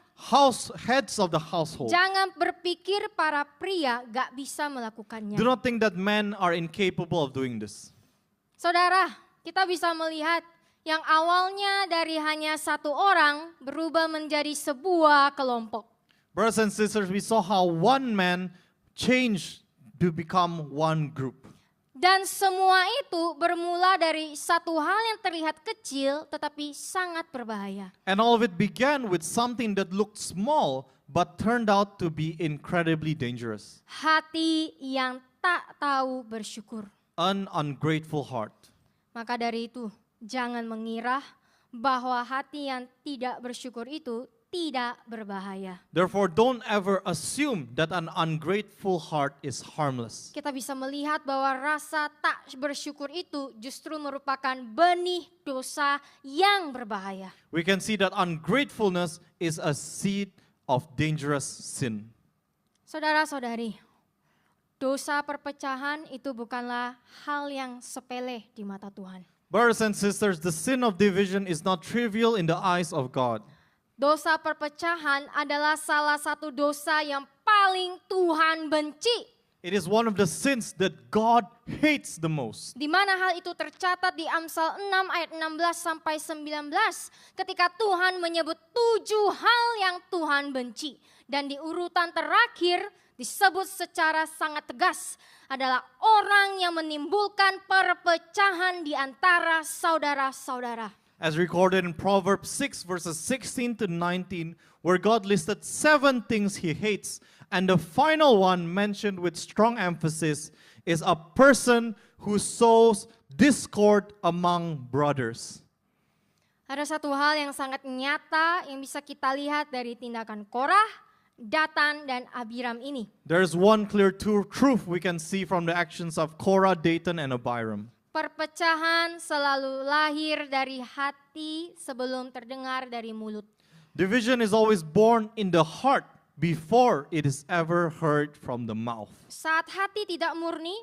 heads of the household. Jangan berpikir para pria gak bisa melakukannya. Do not think that men are incapable of doing this. Saudara, kita bisa melihat yang awalnya dari hanya satu orang berubah menjadi sebuah kelompok. Brothers and sisters, we saw how one man changed to become one group. Dan semua itu bermula dari satu hal yang terlihat kecil tetapi sangat berbahaya. And all of it began with something that looked small but turned out to be incredibly dangerous. Hati yang tak tahu bersyukur. An ungrateful heart. Maka dari itu, jangan mengira bahwa hati yang tidak bersyukur itu tidak berbahaya. Therefore, don't ever assume that an ungrateful heart is harmless. Kita bisa melihat bahwa rasa tak bersyukur itu justru merupakan benih dosa yang berbahaya. We can see that ungratefulness is a seed of dangerous sin. Saudara-saudari, dosa perpecahan itu bukanlah hal yang sepele di mata Tuhan. Brothers and sisters, the sin of division is not trivial in the eyes of God. Dosa perpecahan adalah salah satu dosa yang paling Tuhan benci. It is one of the sins that God hates the most. Di mana hal itu tercatat di Amsal 6 ayat 16 sampai 19 ketika Tuhan menyebut 7 hal yang Tuhan benci. Dan di urutan terakhir disebut secara sangat tegas adalah orang yang menimbulkan perpecahan di antara saudara-saudara. As recorded in Proverbs 6 verses 16 to 19, where God listed 7 things he hates, and the final one mentioned with strong emphasis is a person who sows discord among brothers. Ada satu hal yang sangat nyata yang bisa kita lihat dari tindakan Korah, Datan, dan Abiram ini. There is one clear truth we can see from the actions of Korah, Datan, and Abiram. Perpecahan selalu lahir dari hati sebelum terdengar dari mulut. Division is always born in the heart before it is ever heard from the mouth. Saat hati tidak murni,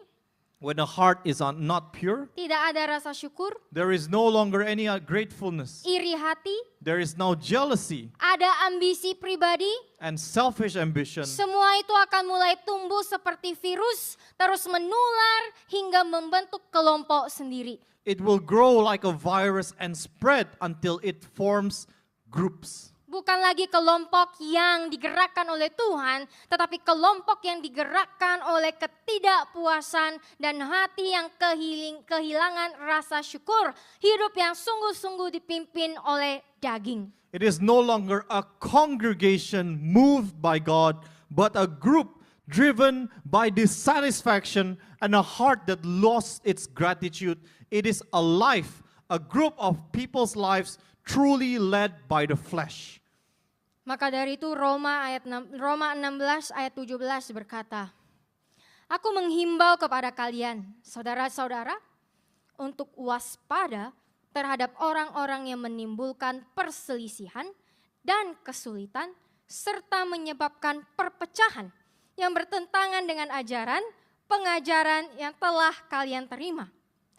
When the heart is not pure, tidak ada rasa syukur, there is no longer any gratefulness. iri hati, There is now jealousy ada ambisi pribadi, and selfish ambition. semua itu akan mulai tumbuh seperti virus, terus menular hingga membentuk kelompok sendiri. It will grow like a virus and spread until it forms groups. Bukan lagi kelompok yang digerakkan oleh Tuhan, tetapi kelompok yang digerakkan oleh ketidakpuasan dan hati yang kehilangan rasa syukur. Hidup yang sungguh-sungguh dipimpin oleh daging. It is no longer a congregation moved by God, but a group driven by dissatisfaction and a heart that lost its gratitude. It is a life, a group of people's lives truly led by the flesh. Maka dari itu Roma 16 ayat 17 berkata, Aku menghimbau kepada kalian, saudara-saudara, untuk waspada terhadap orang-orang yang menimbulkan perselisihan dan kesulitan, serta menyebabkan perpecahan yang bertentangan dengan pengajaran yang telah kalian terima.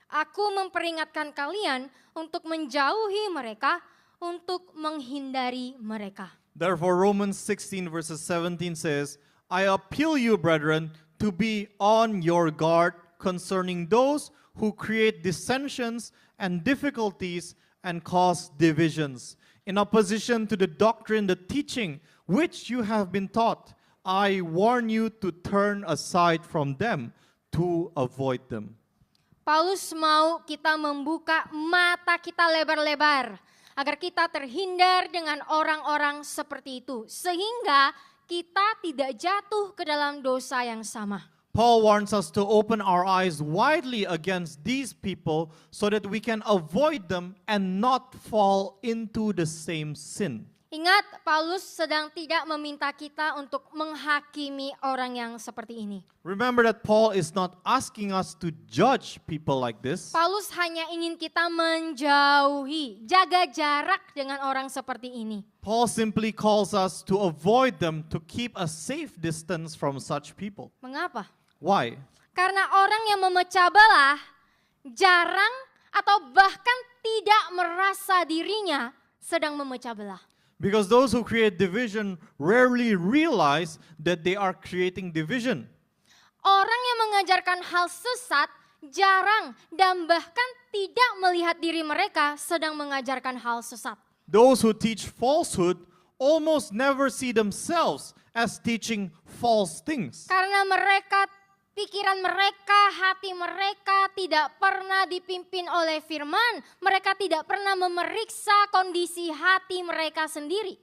Aku memperingatkan kalian untuk menjauhi mereka, untuk menghindari mereka. Therefore, Romans 16 verses 17 says, I appeal you, brethren, to be on your guard concerning those who create dissensions and difficulties and cause divisions, in opposition to the doctrine, the teaching, which you have been taught. I warn you to turn aside from them, to avoid them. Paulus mau kita membuka mata kita lebar-lebar, agar kita terhindar dengan orang-orang seperti itu, sehingga kita tidak jatuh ke dalam dosa yang sama. Paul wants us to open our eyes widely against these people so that we can avoid them and not fall into the same sin. Ingat, Paulus sedang tidak meminta kita untuk menghakimi orang yang seperti ini. Remember that Paul is not asking us to judge people like this. Paulus hanya ingin kita menjauhi, jaga jarak dengan orang seperti ini. Paul simply calls us to avoid them, to keep a safe distance from such people. Mengapa? Why? Karena orang yang memecah belah jarang atau bahkan tidak merasa dirinya sedang memecah belah. Because those who create division rarely realize that they are creating division. Orang yang mengajarkan hal sesat jarang dan bahkan tidak melihat diri mereka sedang mengajarkan hal sesat. Those who teach falsehood almost never see themselves as teaching false things. Karena pikiran mereka, hati mereka tidak pernah dipimpin oleh firman. Mereka tidak pernah memeriksa kondisi hati mereka sendiri.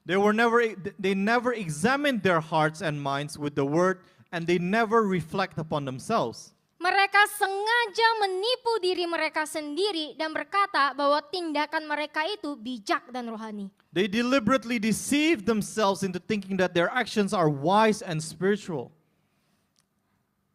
They never examine their hearts and minds with the word, and they never reflect upon themselves. Mereka sengaja menipu diri mereka sendiri dan berkata bahwa tindakan mereka itu bijak dan rohani. They deliberately deceive themselves into thinking that their actions are wise and spiritual.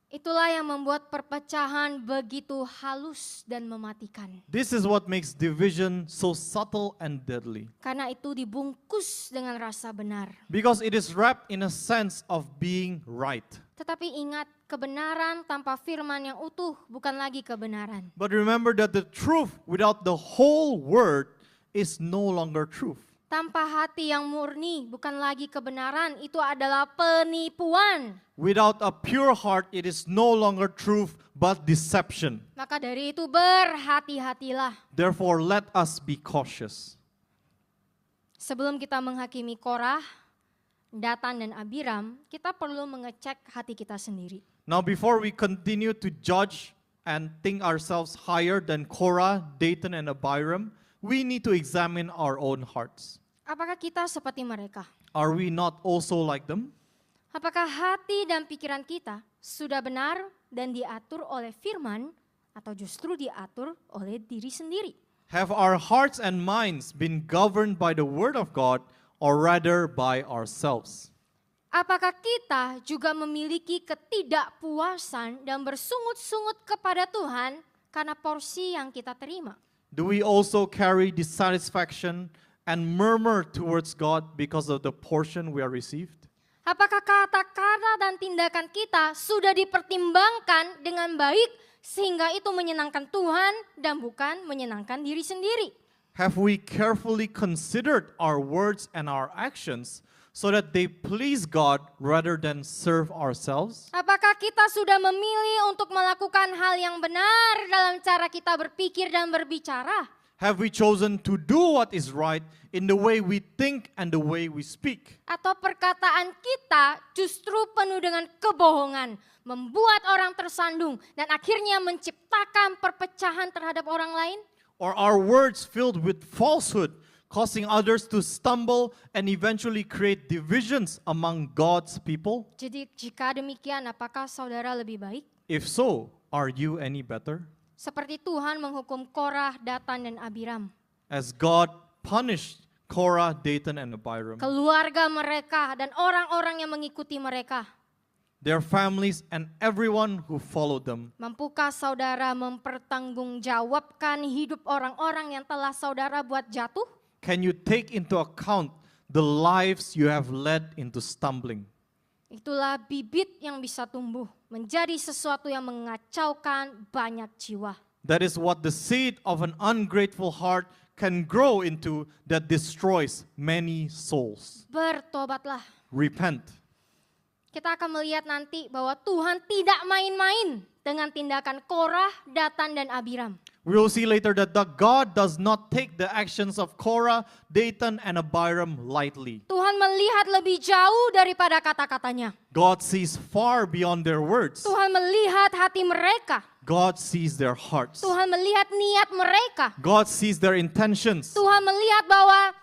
Itulah yang membuat perpecahan begitu halus dan mematikan. This is what makes division so subtle and deadly. Karena itu dibungkus dengan rasa benar. Because it is wrapped in a sense of being right. Tetapi ingat, kebenaran tanpa firman yang utuh bukan lagi kebenaran. But remember that the truth without the whole word is no longer truth. Tanpa hati yang murni bukan lagi kebenaran, itu adalah penipuan. Without a pure heart, it is no longer truth but deception. Maka dari itu berhati-hatilah. Therefore, let us be cautious. Sebelum kita menghakimi Korah, Datan dan Abiram, kita perlu mengecek hati kita sendiri. Now, before we continue to judge and think ourselves higher than Korah, Dathan, and Abiram, we need to examine our own hearts. Apakah kita seperti mereka? Are we not also like them? Apakah hati dan pikiran kita sudah benar dan diatur oleh firman atau justru diatur oleh diri sendiri? Have our hearts and minds been governed by the word of God or rather by ourselves? Apakah kita juga memiliki ketidakpuasan dan bersungut-sungut kepada Tuhan karena porsi yang kita terima? Do we also carry dissatisfaction and murmur towards God because of the portion we are received? Apakah kata-kata dan tindakan kita sudah dipertimbangkan dengan baik sehingga itu menyenangkan Tuhan dan bukan menyenangkan diri sendiri? Have we carefully considered our words and our actions so that they please God rather than serve ourselves? Apakah kita sudah memilih untuk melakukan hal yang benar dalam cara kita berpikir dan berbicara? Have we chosen to do what is right in the way we think and the way we speak? Atau perkataan kita justru penuh dengan kebohongan, membuat orang tersandung dan akhirnya menciptakan perpecahan terhadap orang lain? Or are words filled with falsehood, causing others to stumble and eventually create divisions among God's people? Jadi jika demikian, apakah saudara lebih baik? If so, are you any better? Seperti Tuhan menghukum Korah, Datan, dan Abiram. As God punished Korah, Dathan, and Abiram, Keluarga mereka dan orang-orang yang mengikuti mereka. their families, and everyone who followed them. Mampukah saudara mempertanggungjawabkan hidup orang-orang yang telah saudara buat jatuh? Can you take into account the lives you have led into stumbling? Itulah bibit yang bisa tumbuh menjadi sesuatu yang mengacaukan banyak jiwa. That is what the seed of an ungrateful heart can grow into that destroys many souls. Bertobatlah. Repent. Kita akan melihat nanti bahwa Tuhan tidak main-main dengan tindakan Korah, Datan, dan Abiram. We will see later that God does not take the actions of Korah, Dathan, and Abiram lightly. Tuhan melihat lebih jauh daripada kata-katanya. God sees far beyond their words. Tuhan melihat hati mereka. God sees their hearts. Tuhan melihat niat mereka. God sees their intentions. Tuhan melihat bahwa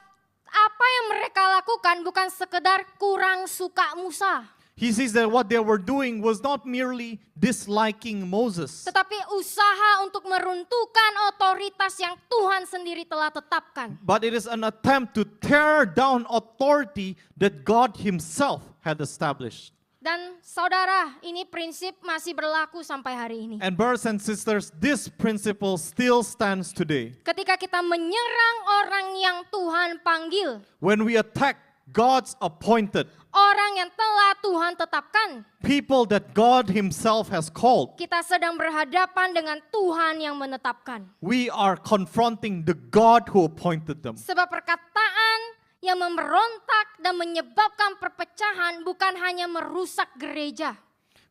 apa yang mereka lakukan bukan sekedar kurang suka Musa, He sees that what they were doing was not merely disliking Moses, tetapi usaha untuk meruntuhkan otoritas yang Tuhan sendiri telah tetapkan. but it is an attempt to tear down authority that God Himself had established. Dan saudara, ini prinsip masih berlaku sampai hari ini. And brothers and sisters, this principle still stands today. Ketika kita menyerang orang yang Tuhan panggil, When we attack God's appointed orang yang telah Tuhan tetapkan, people that God Himself has called, kita sedang berhadapan dengan Tuhan yang menetapkan. we are confronting the God who appointed them. Sebab perkataan yang memberontak dan menyebabkan perpecahan bukan hanya merusak gereja,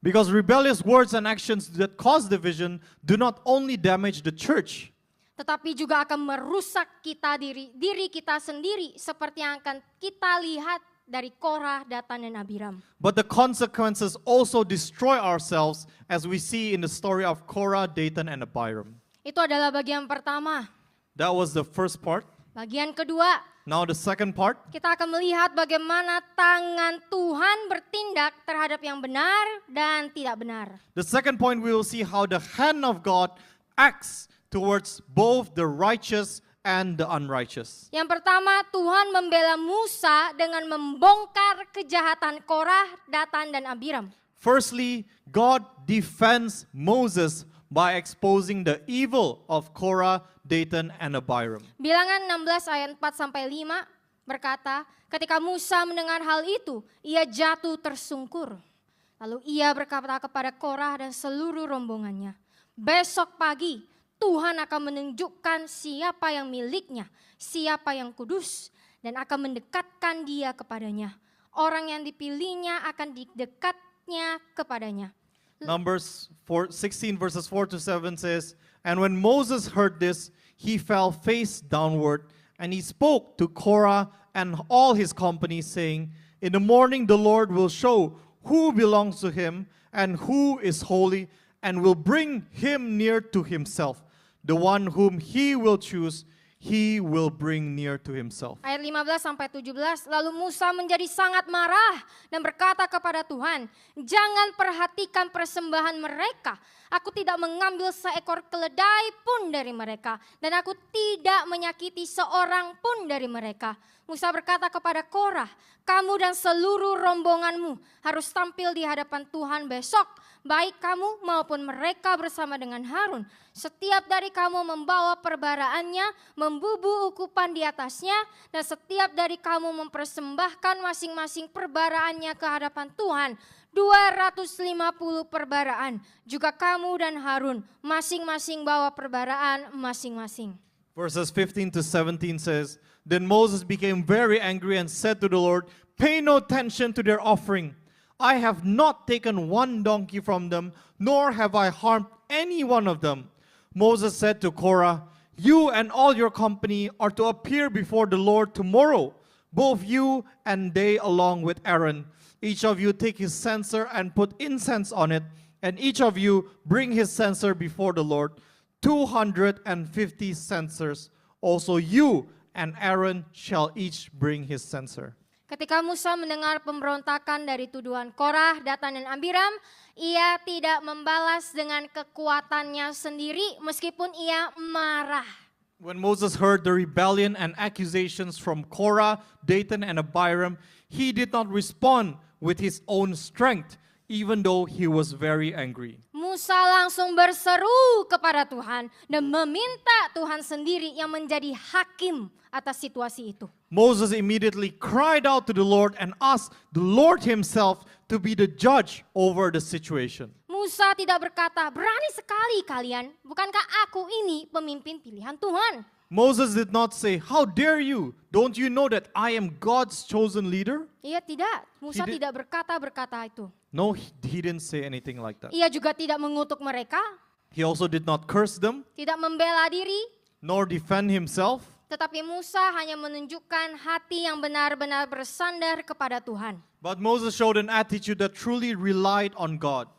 Because rebellious words and actions that cause division do not only damage the church, tetapi juga akan merusak diri kita sendiri seperti yang akan kita lihat dari Korah, Datan, dan Abiram. but the consequences also destroy ourselves, as we see in the story of Korah, Dathan, and Abiram. Itu adalah bagian pertama. That was the first part. Bagian kedua, Now the second part, kita akan melihat bagaimana tangan Tuhan bertindak terhadap yang benar dan tidak benar. the second point, we will see how the hand of God acts towards both the righteous and the unrighteous. Yang pertama, Tuhan membela Musa dengan membongkar kejahatan Korah, Datan, dan Abiram. Firstly, God defends Moses by exposing the evil of Korah, Dathan, and Abiram. Bilangan 16 ayat 4-5 berkata, ketika Musa mendengar hal itu, ia jatuh tersungkur. Lalu ia berkata kepada Korah dan seluruh rombongannya, besok pagi Tuhan akan menunjukkan siapa yang miliknya, siapa yang kudus, dan akan mendekatkan dia kepadanya. Orang yang dipilihnya akan didekatnya kepadanya. Numbers 16 verses 4-7 says, and when Moses heard this, he fell face downward, and he spoke to Korah and all his company, saying, in the morning the Lord will show who belongs to him and who is holy, and will bring him near to himself. The one whom he will choose, he will bring near to himself. Ayat 15-17, lalu Musa menjadi sangat marah dan berkata kepada Tuhan, jangan perhatikan persembahan mereka. Aku tidak mengambil seekor keledai pun dari mereka, dan aku tidak menyakiti seorang pun dari mereka. Musa berkata kepada Korah, kamu dan seluruh rombonganmu harus tampil di hadapan Tuhan besok, baik kamu maupun mereka bersama dengan Harun. Setiap dari kamu membawa perbaraannya, membubuh ukupan di atasnya, dan setiap dari kamu mempersembahkan masing-masing perbaraannya ke hadapan Tuhan. 250 perbaraan. Juga kamu dan Harun masing-masing bawa perbaraan masing-masing. Verses 15-17 says, then Moses became very angry and said to the Lord, pay no attention to their offering. I have not taken one donkey from them, nor have I harmed any one of them. Moses said to Korah, you and all your company are to appear before the Lord tomorrow, both you and they along with Aaron. Each of you take his censer and put incense on it, and each of you bring his censer before the Lord, 250 censers. Also you and Aaron shall each bring his censer. Ketika Musa mendengar pemberontakan dari tuduhan Korah, Datan, dan Abiram, ia tidak membalas dengan kekuatannya sendiri meskipun ia marah. When Moses heard the rebellion and accusations from Korah, Dathan, and Abiram, he did not respond with his own strength. even though he was very angry. Musa langsung berseru kepada Tuhan dan meminta Tuhan sendiri yang menjadi hakim atas situasi itu. Moses immediately cried out to the Lord and asked the Lord himself to be the judge over the situation. Musa tidak berkata, berani sekali kalian, bukankah aku ini pemimpin pilihan Tuhan? Moses did not say, how dare you? Don't you know that I am God's chosen leader? Ia tidak, Musa He did- tidak berkata itu. No, he didn't say anything like that. Ia juga tidak mengutuk mereka, He also did not curse them, tidak membela diri, nor defend himself. tetapi Musa hanya menunjukkan hati yang benar-benar bersandar kepada Tuhan. But Moses showed an attitude that truly relied on God.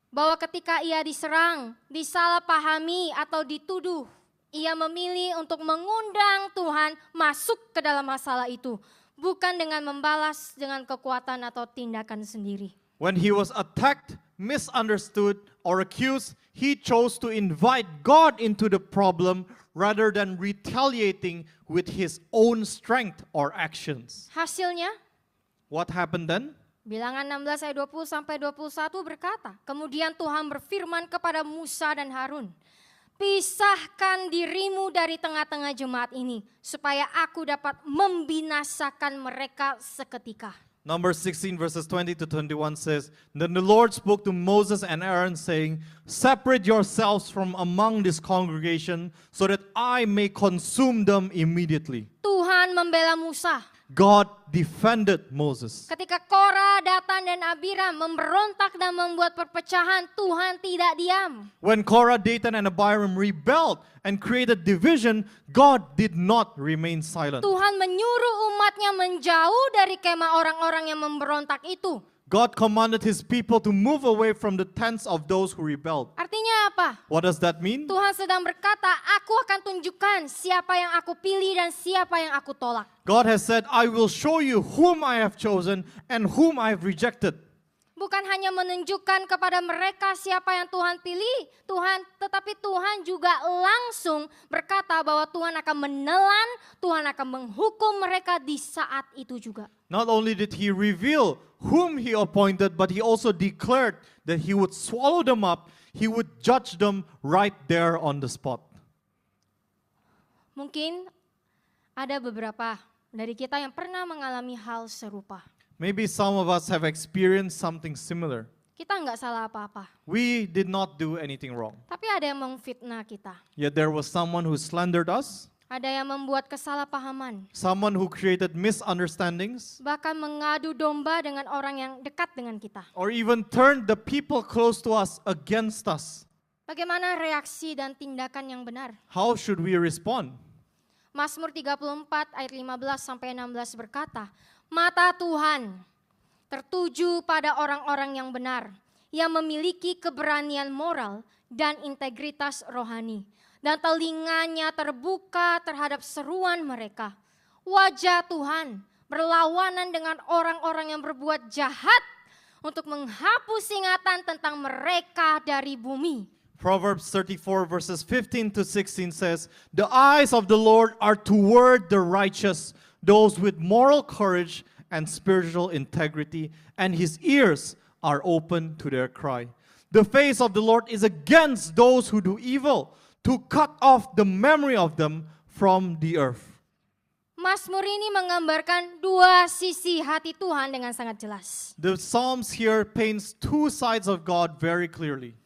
Bahwa ketika ia diserang, disalahpahami atau dituduh, ia memilih untuk mengundang Tuhan masuk ke dalam masalah itu. Bukan dengan membalas dengan kekuatan atau tindakan sendiri. When he was attacked, misunderstood, or accused, he chose to invite God into the problem rather than retaliating with his own strength or actions. Hasilnya, What happened then? Bilangan 16 ayat 20 sampai 21 berkata, kemudian Tuhan berfirman kepada Musa dan Harun, pisahkan dirimu dari tengah-tengah jemaat ini, supaya aku dapat membinasakan mereka seketika. Numbers 16 verses 20 to 21 says, Then the Lord spoke to Moses and Aaron saying, Separate yourselves from among this congregation so that I may consume them immediately. Tuhan membela Musa. God defended Moses. Ketika Korah, Datan, dan Abiram memberontak dan membuat perpecahan, Tuhan tidak diam. When Korah, Dathan, and Abiram rebelled and created division, God did not remain silent. Tuhan menyuruh umatnya menjauh dari kemah orang-orang yang memberontak itu. God commanded his people to move away from the tents of those who rebelled. Artinya apa? What does that mean? Tuhan sedang berkata, aku akan tunjukkan siapa yang aku pilih dan siapa yang aku tolak. God has said, I will show you whom I have chosen and whom I have rejected. Bukan hanya menunjukkan kepada mereka siapa yang Tuhan pilih, tetapi Tuhan juga langsung berkata bahwa Tuhan akan menelan, Tuhan akan menghukum mereka di saat itu juga. Not only did he reveal whom he appointed, but he also declared that he would swallow them up, he would judge them right there on the spot. Mungkin ada beberapa dari kita yang pernah mengalami hal serupa. Maybe some of us have experienced something similar. Kita nggak salah apa-apa, We did not do anything wrong. tapi ada yang memfitnah kita. Yet there was someone who slandered us, Ada yang membuat kesalahpahaman, someone who created misunderstandings, bahkan mengadu domba dengan orang yang dekat dengan kita. or even turned the people close to us against us. Bagaimana reaksi dan tindakan yang benar? How should we respond? Mazmur 34 ayat 15 sampai 16 berkata, mata Tuhan tertuju pada orang-orang yang benar, yang memiliki keberanian moral dan integritas rohani, dan telinganya terbuka terhadap seruan mereka. Wajah Tuhan berlawanan dengan orang-orang yang berbuat jahat untuk menghapus ingatan tentang mereka dari bumi. Proverbs 34 verses 15 to 16 says, The eyes of the Lord are toward the righteous, those with moral courage and spiritual integrity, and his ears are open to their cry. The face of the Lord is against those who do evil, to cut off the memory of them from the earth. Mazmur ini menggambarkan dua sisi hati Tuhan dengan sangat jelas. The Psalms here paints two sides of God very clearly.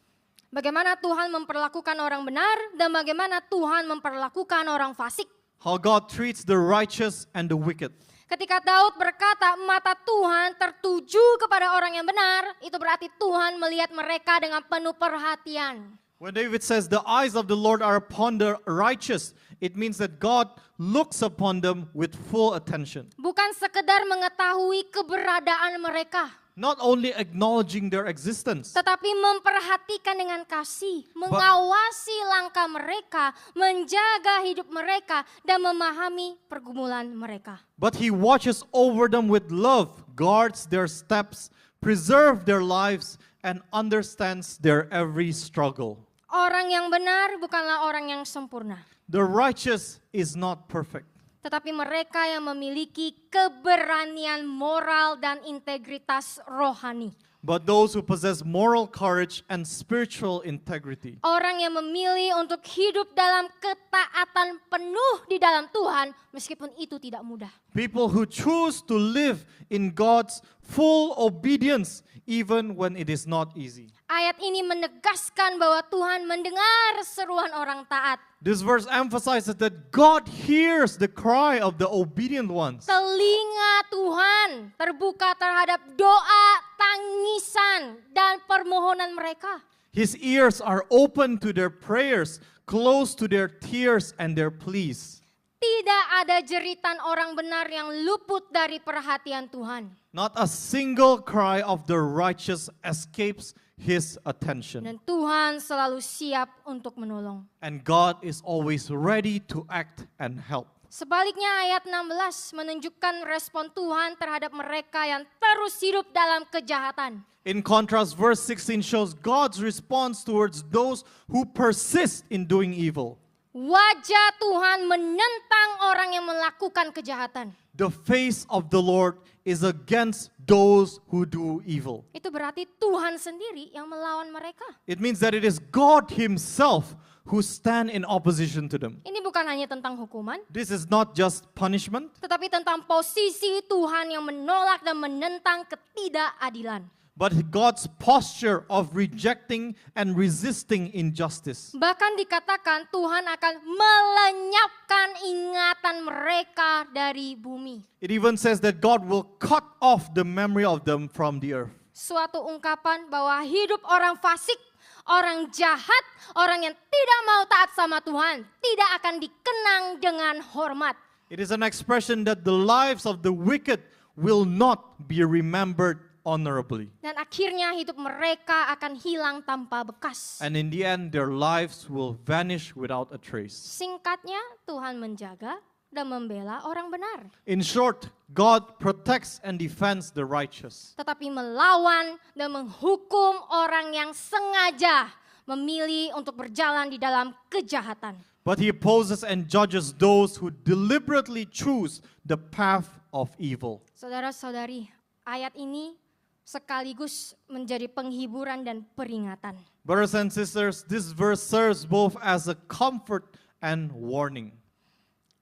Bagaimana Tuhan memperlakukan orang benar dan bagaimana Tuhan memperlakukan orang fasik. How God treats the righteous and the wicked. Ketika Daud berkata mata Tuhan tertuju kepada orang yang benar, itu berarti Tuhan melihat mereka dengan penuh perhatian. When David says the eyes of the Lord are upon the righteous, it means that God looks upon them with full attention. Bukan sekedar mengetahui keberadaan mereka, Not only acknowledging their existence, tetapi memperhatikan dengan kasih, mengawasi langkah mereka, menjaga hidup mereka, dan memahami pergumulan mereka. but He watches over them with love, guards their steps, preserves their lives, and understands their every struggle. Orang yang benar bukanlah orang yang sempurna, The righteous is not perfect, tetapi mereka yang memiliki keberanian moral dan integritas rohani. but those who possess moral courage and spiritual integrity. Orang yang memilih untuk hidup dalam ketaatan penuh di dalam Tuhan, meskipun itu tidak mudah. People who choose to live in God's full obedience even when it is not easy. Ayat ini menegaskan bahwa Tuhan mendengar seruan orang taat. This verse emphasizes that God hears the cry of the obedient ones. Telinga Tuhan terbuka terhadap doa, tangisan, dan permohonan mereka. His ears are open to their prayers, close to their tears and their pleas. Tidak ada jeritan orang benar yang luput dari perhatian Tuhan. Not a single cry of the righteous escapes His attention. Dan Tuhan selalu siap untuk menolong. And God is always ready to act and help. Sebaliknya ayat 16 menunjukkan respon Tuhan terhadap mereka yang terus hidup dalam kejahatan. In contrast, verse 16 shows God's response towards those who persist in doing evil. Wajah Tuhan menentang orang yang melakukan kejahatan. The face of the Lord is against those who do evil. Itu berarti Tuhan sendiri yang melawan mereka. It means that it is God Himself who stand in opposition to them. Ini bukan hanya tentang hukuman, This is not just punishment, tetapi tentang posisi Tuhan yang menolak dan menentang ketidakadilan. but God's posture of rejecting and resisting injustice. Bahkan dikatakan Tuhan akan melenyapkan ingatan mereka dari bumi. It even says that God will cut off the memory of them from the earth. Suatu ungkapan bahwa hidup orang fasik, orang jahat, orang yang tidak mau taat sama Tuhan tidak akan dikenang dengan hormat. It is an expression that the lives of the wicked will not be remembered honorably. Dan akhirnya hidup mereka akan hilang tanpa bekas. And in the end, their lives will vanish without a trace. Singkatnya, Tuhan menjaga dan membela orang benar. In short, God protects and defends the righteous. Tetapi melawan dan menghukum orang yang sengaja memilih untuk berjalan di dalam kejahatan. But He opposes and judges those who deliberately choose the path of evil. Saudara-saudari, ayat ini sekaligus menjadi penghiburan dan peringatan. Brothers and sisters, this verse serves both as a comfort and warning.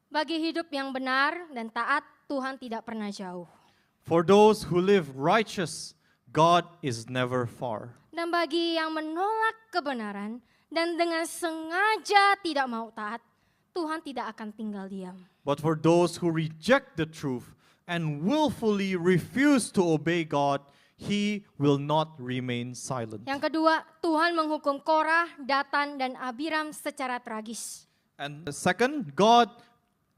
Bagi hidup yang benar dan taat, Tuhan tidak pernah jauh. For those who live righteous, God is never far. Dan bagi yang menolak kebenaran dan dengan sengaja tidak mau taat, Tuhan tidak akan tinggal diam. But for those who reject the truth and willfully refuse to obey God, He will not remain silent. Yang kedua, Tuhan menghukum Korah, Datan, dan Abiram secara tragis. And the second, God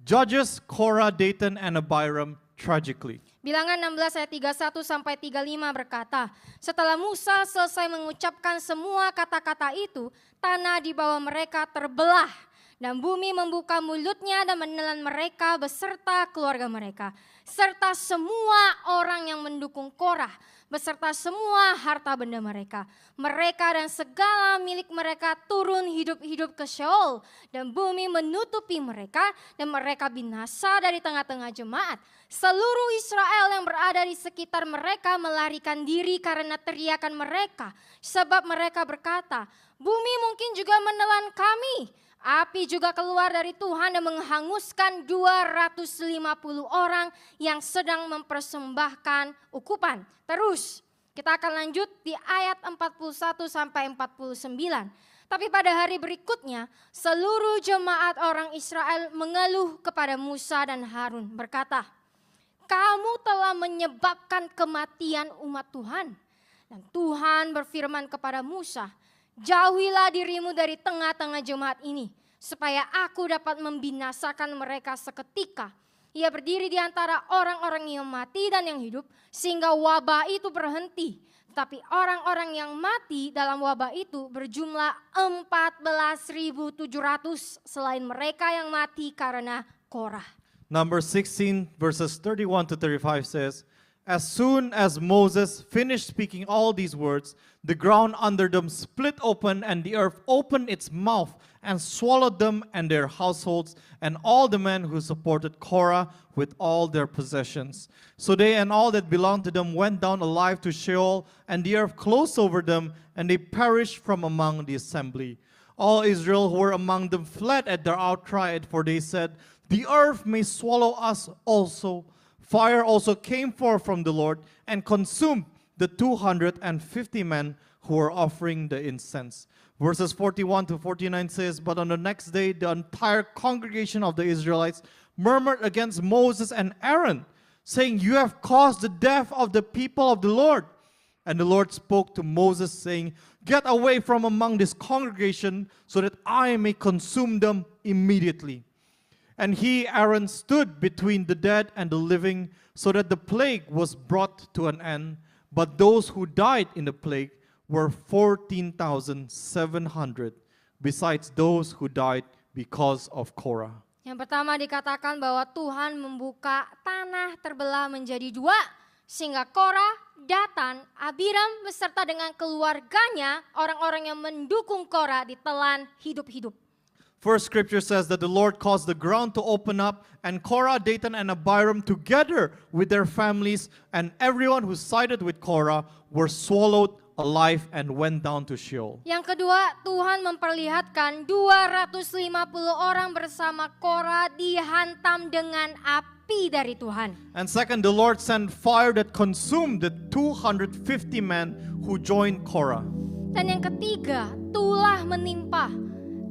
judges Korah, Dathan, and Abiram tragically. Bilangan 16 ayat 31 sampai 35 berkata, setelah Musa selesai mengucapkan semua kata-kata itu, tanah di bawah mereka terbelah dan bumi membuka mulutnya dan menelan mereka beserta keluarga mereka, serta semua orang yang mendukung Korah, beserta semua harta benda mereka. Mereka dan segala milik mereka turun hidup-hidup ke Sheol, dan bumi menutupi mereka, dan mereka binasa dari tengah-tengah jemaat. Seluruh Israel yang berada di sekitar mereka melarikan diri karena teriakan mereka, sebab mereka berkata, bumi mungkin juga menelan kami. Api juga keluar dari Tuhan dan menghanguskan 250 orang yang sedang mempersembahkan ukupan. Terus kita akan lanjut di ayat 41 sampai 49. Tapi pada hari berikutnya seluruh jemaat orang Israel mengeluh kepada Musa dan Harun berkata, kamu telah menyebabkan kematian umat Tuhan. Dan Tuhan berfirman kepada Musa, jauhilah dirimu dari tengah-tengah jemaat ini, supaya aku dapat membinasakan mereka seketika. Ia berdiri di antara orang-orang yang mati dan yang hidup, sehingga wabah itu berhenti. Tapi orang-orang yang mati dalam wabah itu berjumlah 14.700 selain mereka yang mati karena Korah. Number 16 verses 31 to 35 says, As soon as Moses finished speaking all these words, the ground under them split open, and the earth opened its mouth and swallowed them and their households and all the men who supported Korah with all their possessions. So they and all that belonged to them went down alive to Sheol, and the earth closed over them, and they perished from among the assembly. All Israel who were among them fled at their outcry, for they said, "The earth may swallow us also." Fire also came forth from the Lord and consumed the 250 men who were offering the incense. Verses 41 to 49 says, "But on the next day, the entire congregation of the Israelites murmured against Moses and Aaron, saying, 'You have caused the death of the people of the Lord.' And the Lord spoke to Moses, saying, 'Get away from among this congregation, so that I may consume them immediately.' And he, Aaron, stood between the dead and the living, so that the plague was brought to an end. But those who died in the plague were 14,700, besides those who died because of Korah." Yang pertama dikatakan bahwa Tuhan membuka tanah terbelah menjadi dua, sehingga Korah, Datan, Abiram beserta dengan keluarganya, orang-orang yang mendukung Korah ditelan hidup-hidup. First scripture says that the Lord caused the ground to open up, and Korah, Datan, and Abiram together with their families and everyone who sided with Korah were swallowed alive and went down to Sheol. Yang kedua, Tuhan memperlihatkan 250 orang bersama Korah dihantam dengan api dari Tuhan. And second, the Lord sent fire that consumed the 250 men who joined Korah. Dan yang ketiga, tulah menimpa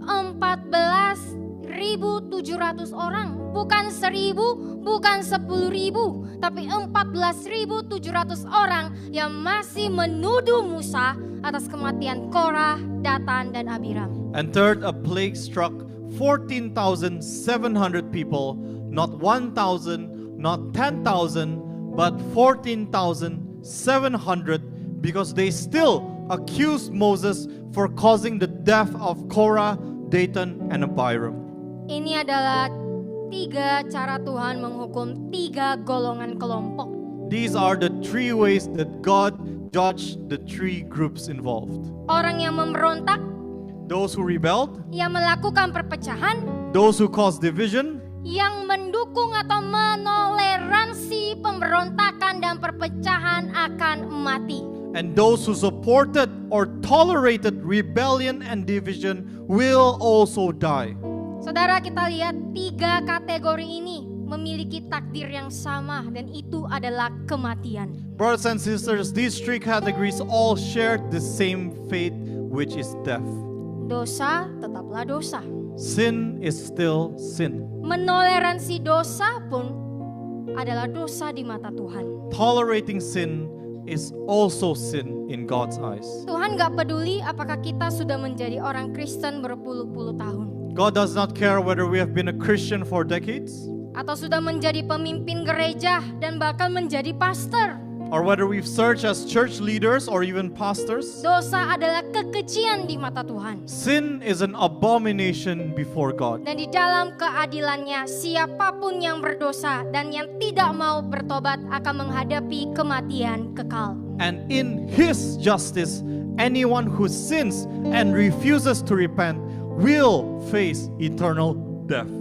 14.700 orang. Bukan 1.000, bukan 10.000, tapi 14.700 orang yang masih menuduh Musa atas kematian Korah, Datan, dan Abiram. And third, a plague struck 14,700 people, not 1,000, not 10,000, but 14,700, because they still accused Moses for causing the death of Korah, Datan, and Abiram. Ini adalah 3 cara Tuhan menghukum 3 golongan kelompok. These are the 3 ways that God judged the 3 groups involved. Orang yang memberontak, Those who rebelled, yang melakukan perpecahan, those who caused division, yang mendukung atau menoleransi pemberontakan dan perpecahan akan mati. and those who supported or tolerated rebellion and division will also die. Saudara, kita lihat 3 kategori ini memiliki takdir yang sama, dan itu adalah kematian. Brothers and sisters, these 3 categories all share the same fate, which is death. Dosa tetaplah dosa. Sin is still sin. Menoleransi dosa pun adalah dosa di mata Tuhan. Tolerating sin is also sin in God's eyes. Tuhan gak peduli apakah kita sudah menjadi orang Kristen berpuluh-puluh tahun, God does not care whether we have been a Christian for decades, atau sudah menjadi pemimpin gereja dan bahkan menjadi pastor. or whether we've served as church leaders or even pastors. Dosa adalah kekejian di mata Tuhan. Sin is an abomination before God. Dan di dalam keadilannya, siapapun yang berdosa dan yang tidak mau bertobat akan menghadapi kematian kekal. And in His justice, anyone who sins and refuses to repent will face eternal death.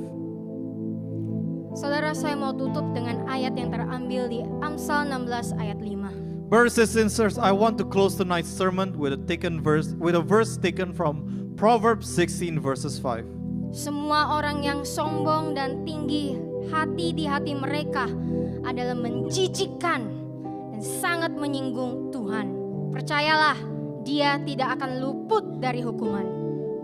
Saudara, saya mau tutup dengan ayat yang terambil di Amsal 16 ayat 5. Brothers and sisters, I want to close tonight's sermon with a verse taken from Proverbs 16 verses 5. Semua orang yang sombong dan tinggi hati di hati mereka adalah menjijikkan dan sangat menyinggung Tuhan. Percayalah, dia tidak akan luput dari hukuman.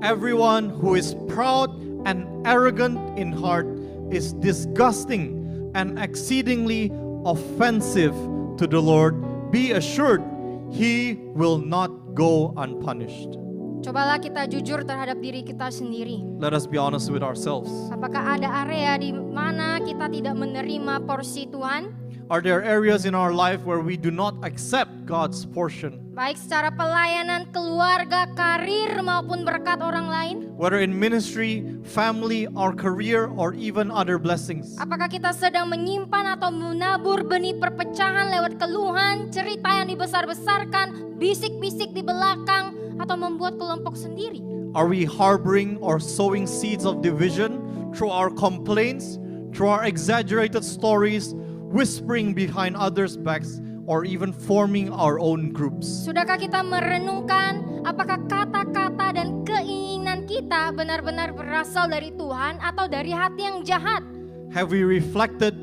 Everyone who is proud and arrogant in heart is disgusting and exceedingly offensive to the Lord. Be assured, He will not go unpunished. Cobalah kita jujur terhadap diri kita sendiri. Let us be honest with ourselves. Apakah ada area di mana kita tidak menerima porsi Tuhan? Are there areas in our life where we do not accept God's portion? Baik secara pelayanan, keluarga, karir, maupun berkat orang lain. Whether in ministry, family, or career, or even other blessings. Apakah kita sedang menyimpan atau menabur benih perpecahan lewat keluhan, cerita yang dibesar-besarkan, bisik-bisik di belakang, atau membuat kelompok sendiri? Are we harboring or sowing seeds of division through our complaints, through our exaggerated stories, whispering behind others' backs, or even forming our own groups? Sudahkah kita merenungkan apakah kata-kata dan keinginan kita benar-benar berasal dari Tuhan atau dari hati yang jahat? Have we reflected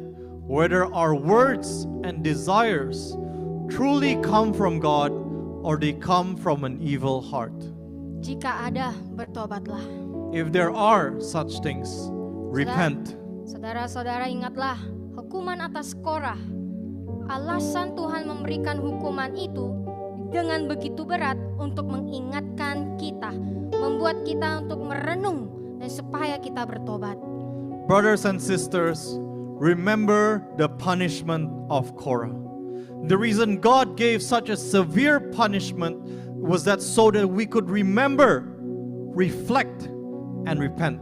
whether our words and desires truly come from God or they come from an evil heart? Jika ada, bertobatlah. If there are such things, repent. Saudara-saudara, ingatlah hukuman atas Korah. Alasan Tuhan memberikan hukuman itu dengan begitu berat untuk mengingatkan kita, membuat kita untuk merenung dan supaya kita bertobat. Brothers and sisters, remember the punishment of Korah. The reason God gave such a severe punishment was that so that we could remember, reflect, and repent.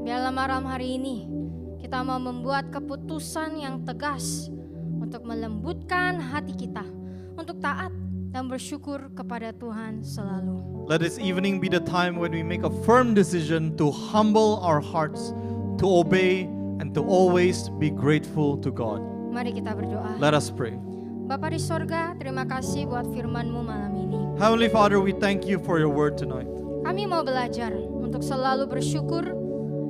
Biarlah malam hari ini kita mau membuat keputusan yang tegas untuk melembutkan hati kita, untuk taat dan bersyukur kepada Tuhan selalu. Let this evening be the time when we make a firm decision to humble our hearts, to obey, and to always be grateful to God. Mari kita berdoa. Let us pray. Bapa di sorga, terima kasih buat firman-Mu malam ini. Heavenly Father, we thank you for your word tonight. Kami mau belajar untuk selalu bersyukur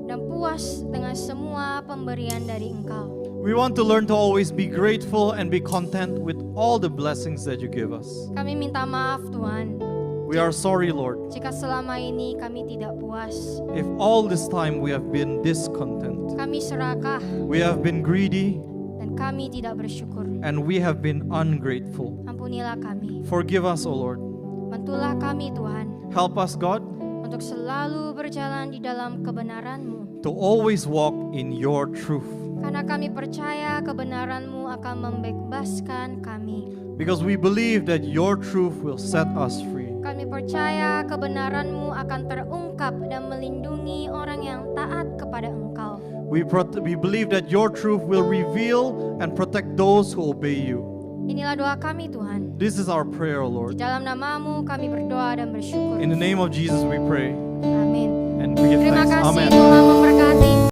dan puas dengan semua pemberian dari Engkau. We want to learn to always be grateful and be content with all the blessings that you give us. Kami minta maaf Tuhan, We are sorry, Lord, jika selama ini kami tidak puas. if all this time we have been discontent, Kami serakah we have been greedy, dan kami tidak bersyukur. and we have been ungrateful. Ampunilah kami. Forgive us, O Lord. Bantulah kami Tuhan Help us, God, untuk selalu berjalan di dalam kebenaran-Mu. to always walk in your truth. Karena kami percaya kebenaran-Mu akan membebaskan kami. Because we believe that your truth will set us free. Kami percaya kebenaran-Mu akan terungkap dan melindungi orang yang taat kepada Engkau. We believe that your truth will reveal and protect those who obey you. Inilah doa kami Tuhan. This is our prayer, O Di Lord. dalam nama-Mu kami berdoa dan bersyukur. In the name of Jesus we pray Amin. and we give Terima thanks. kasih Amen. Tuhan memberkati.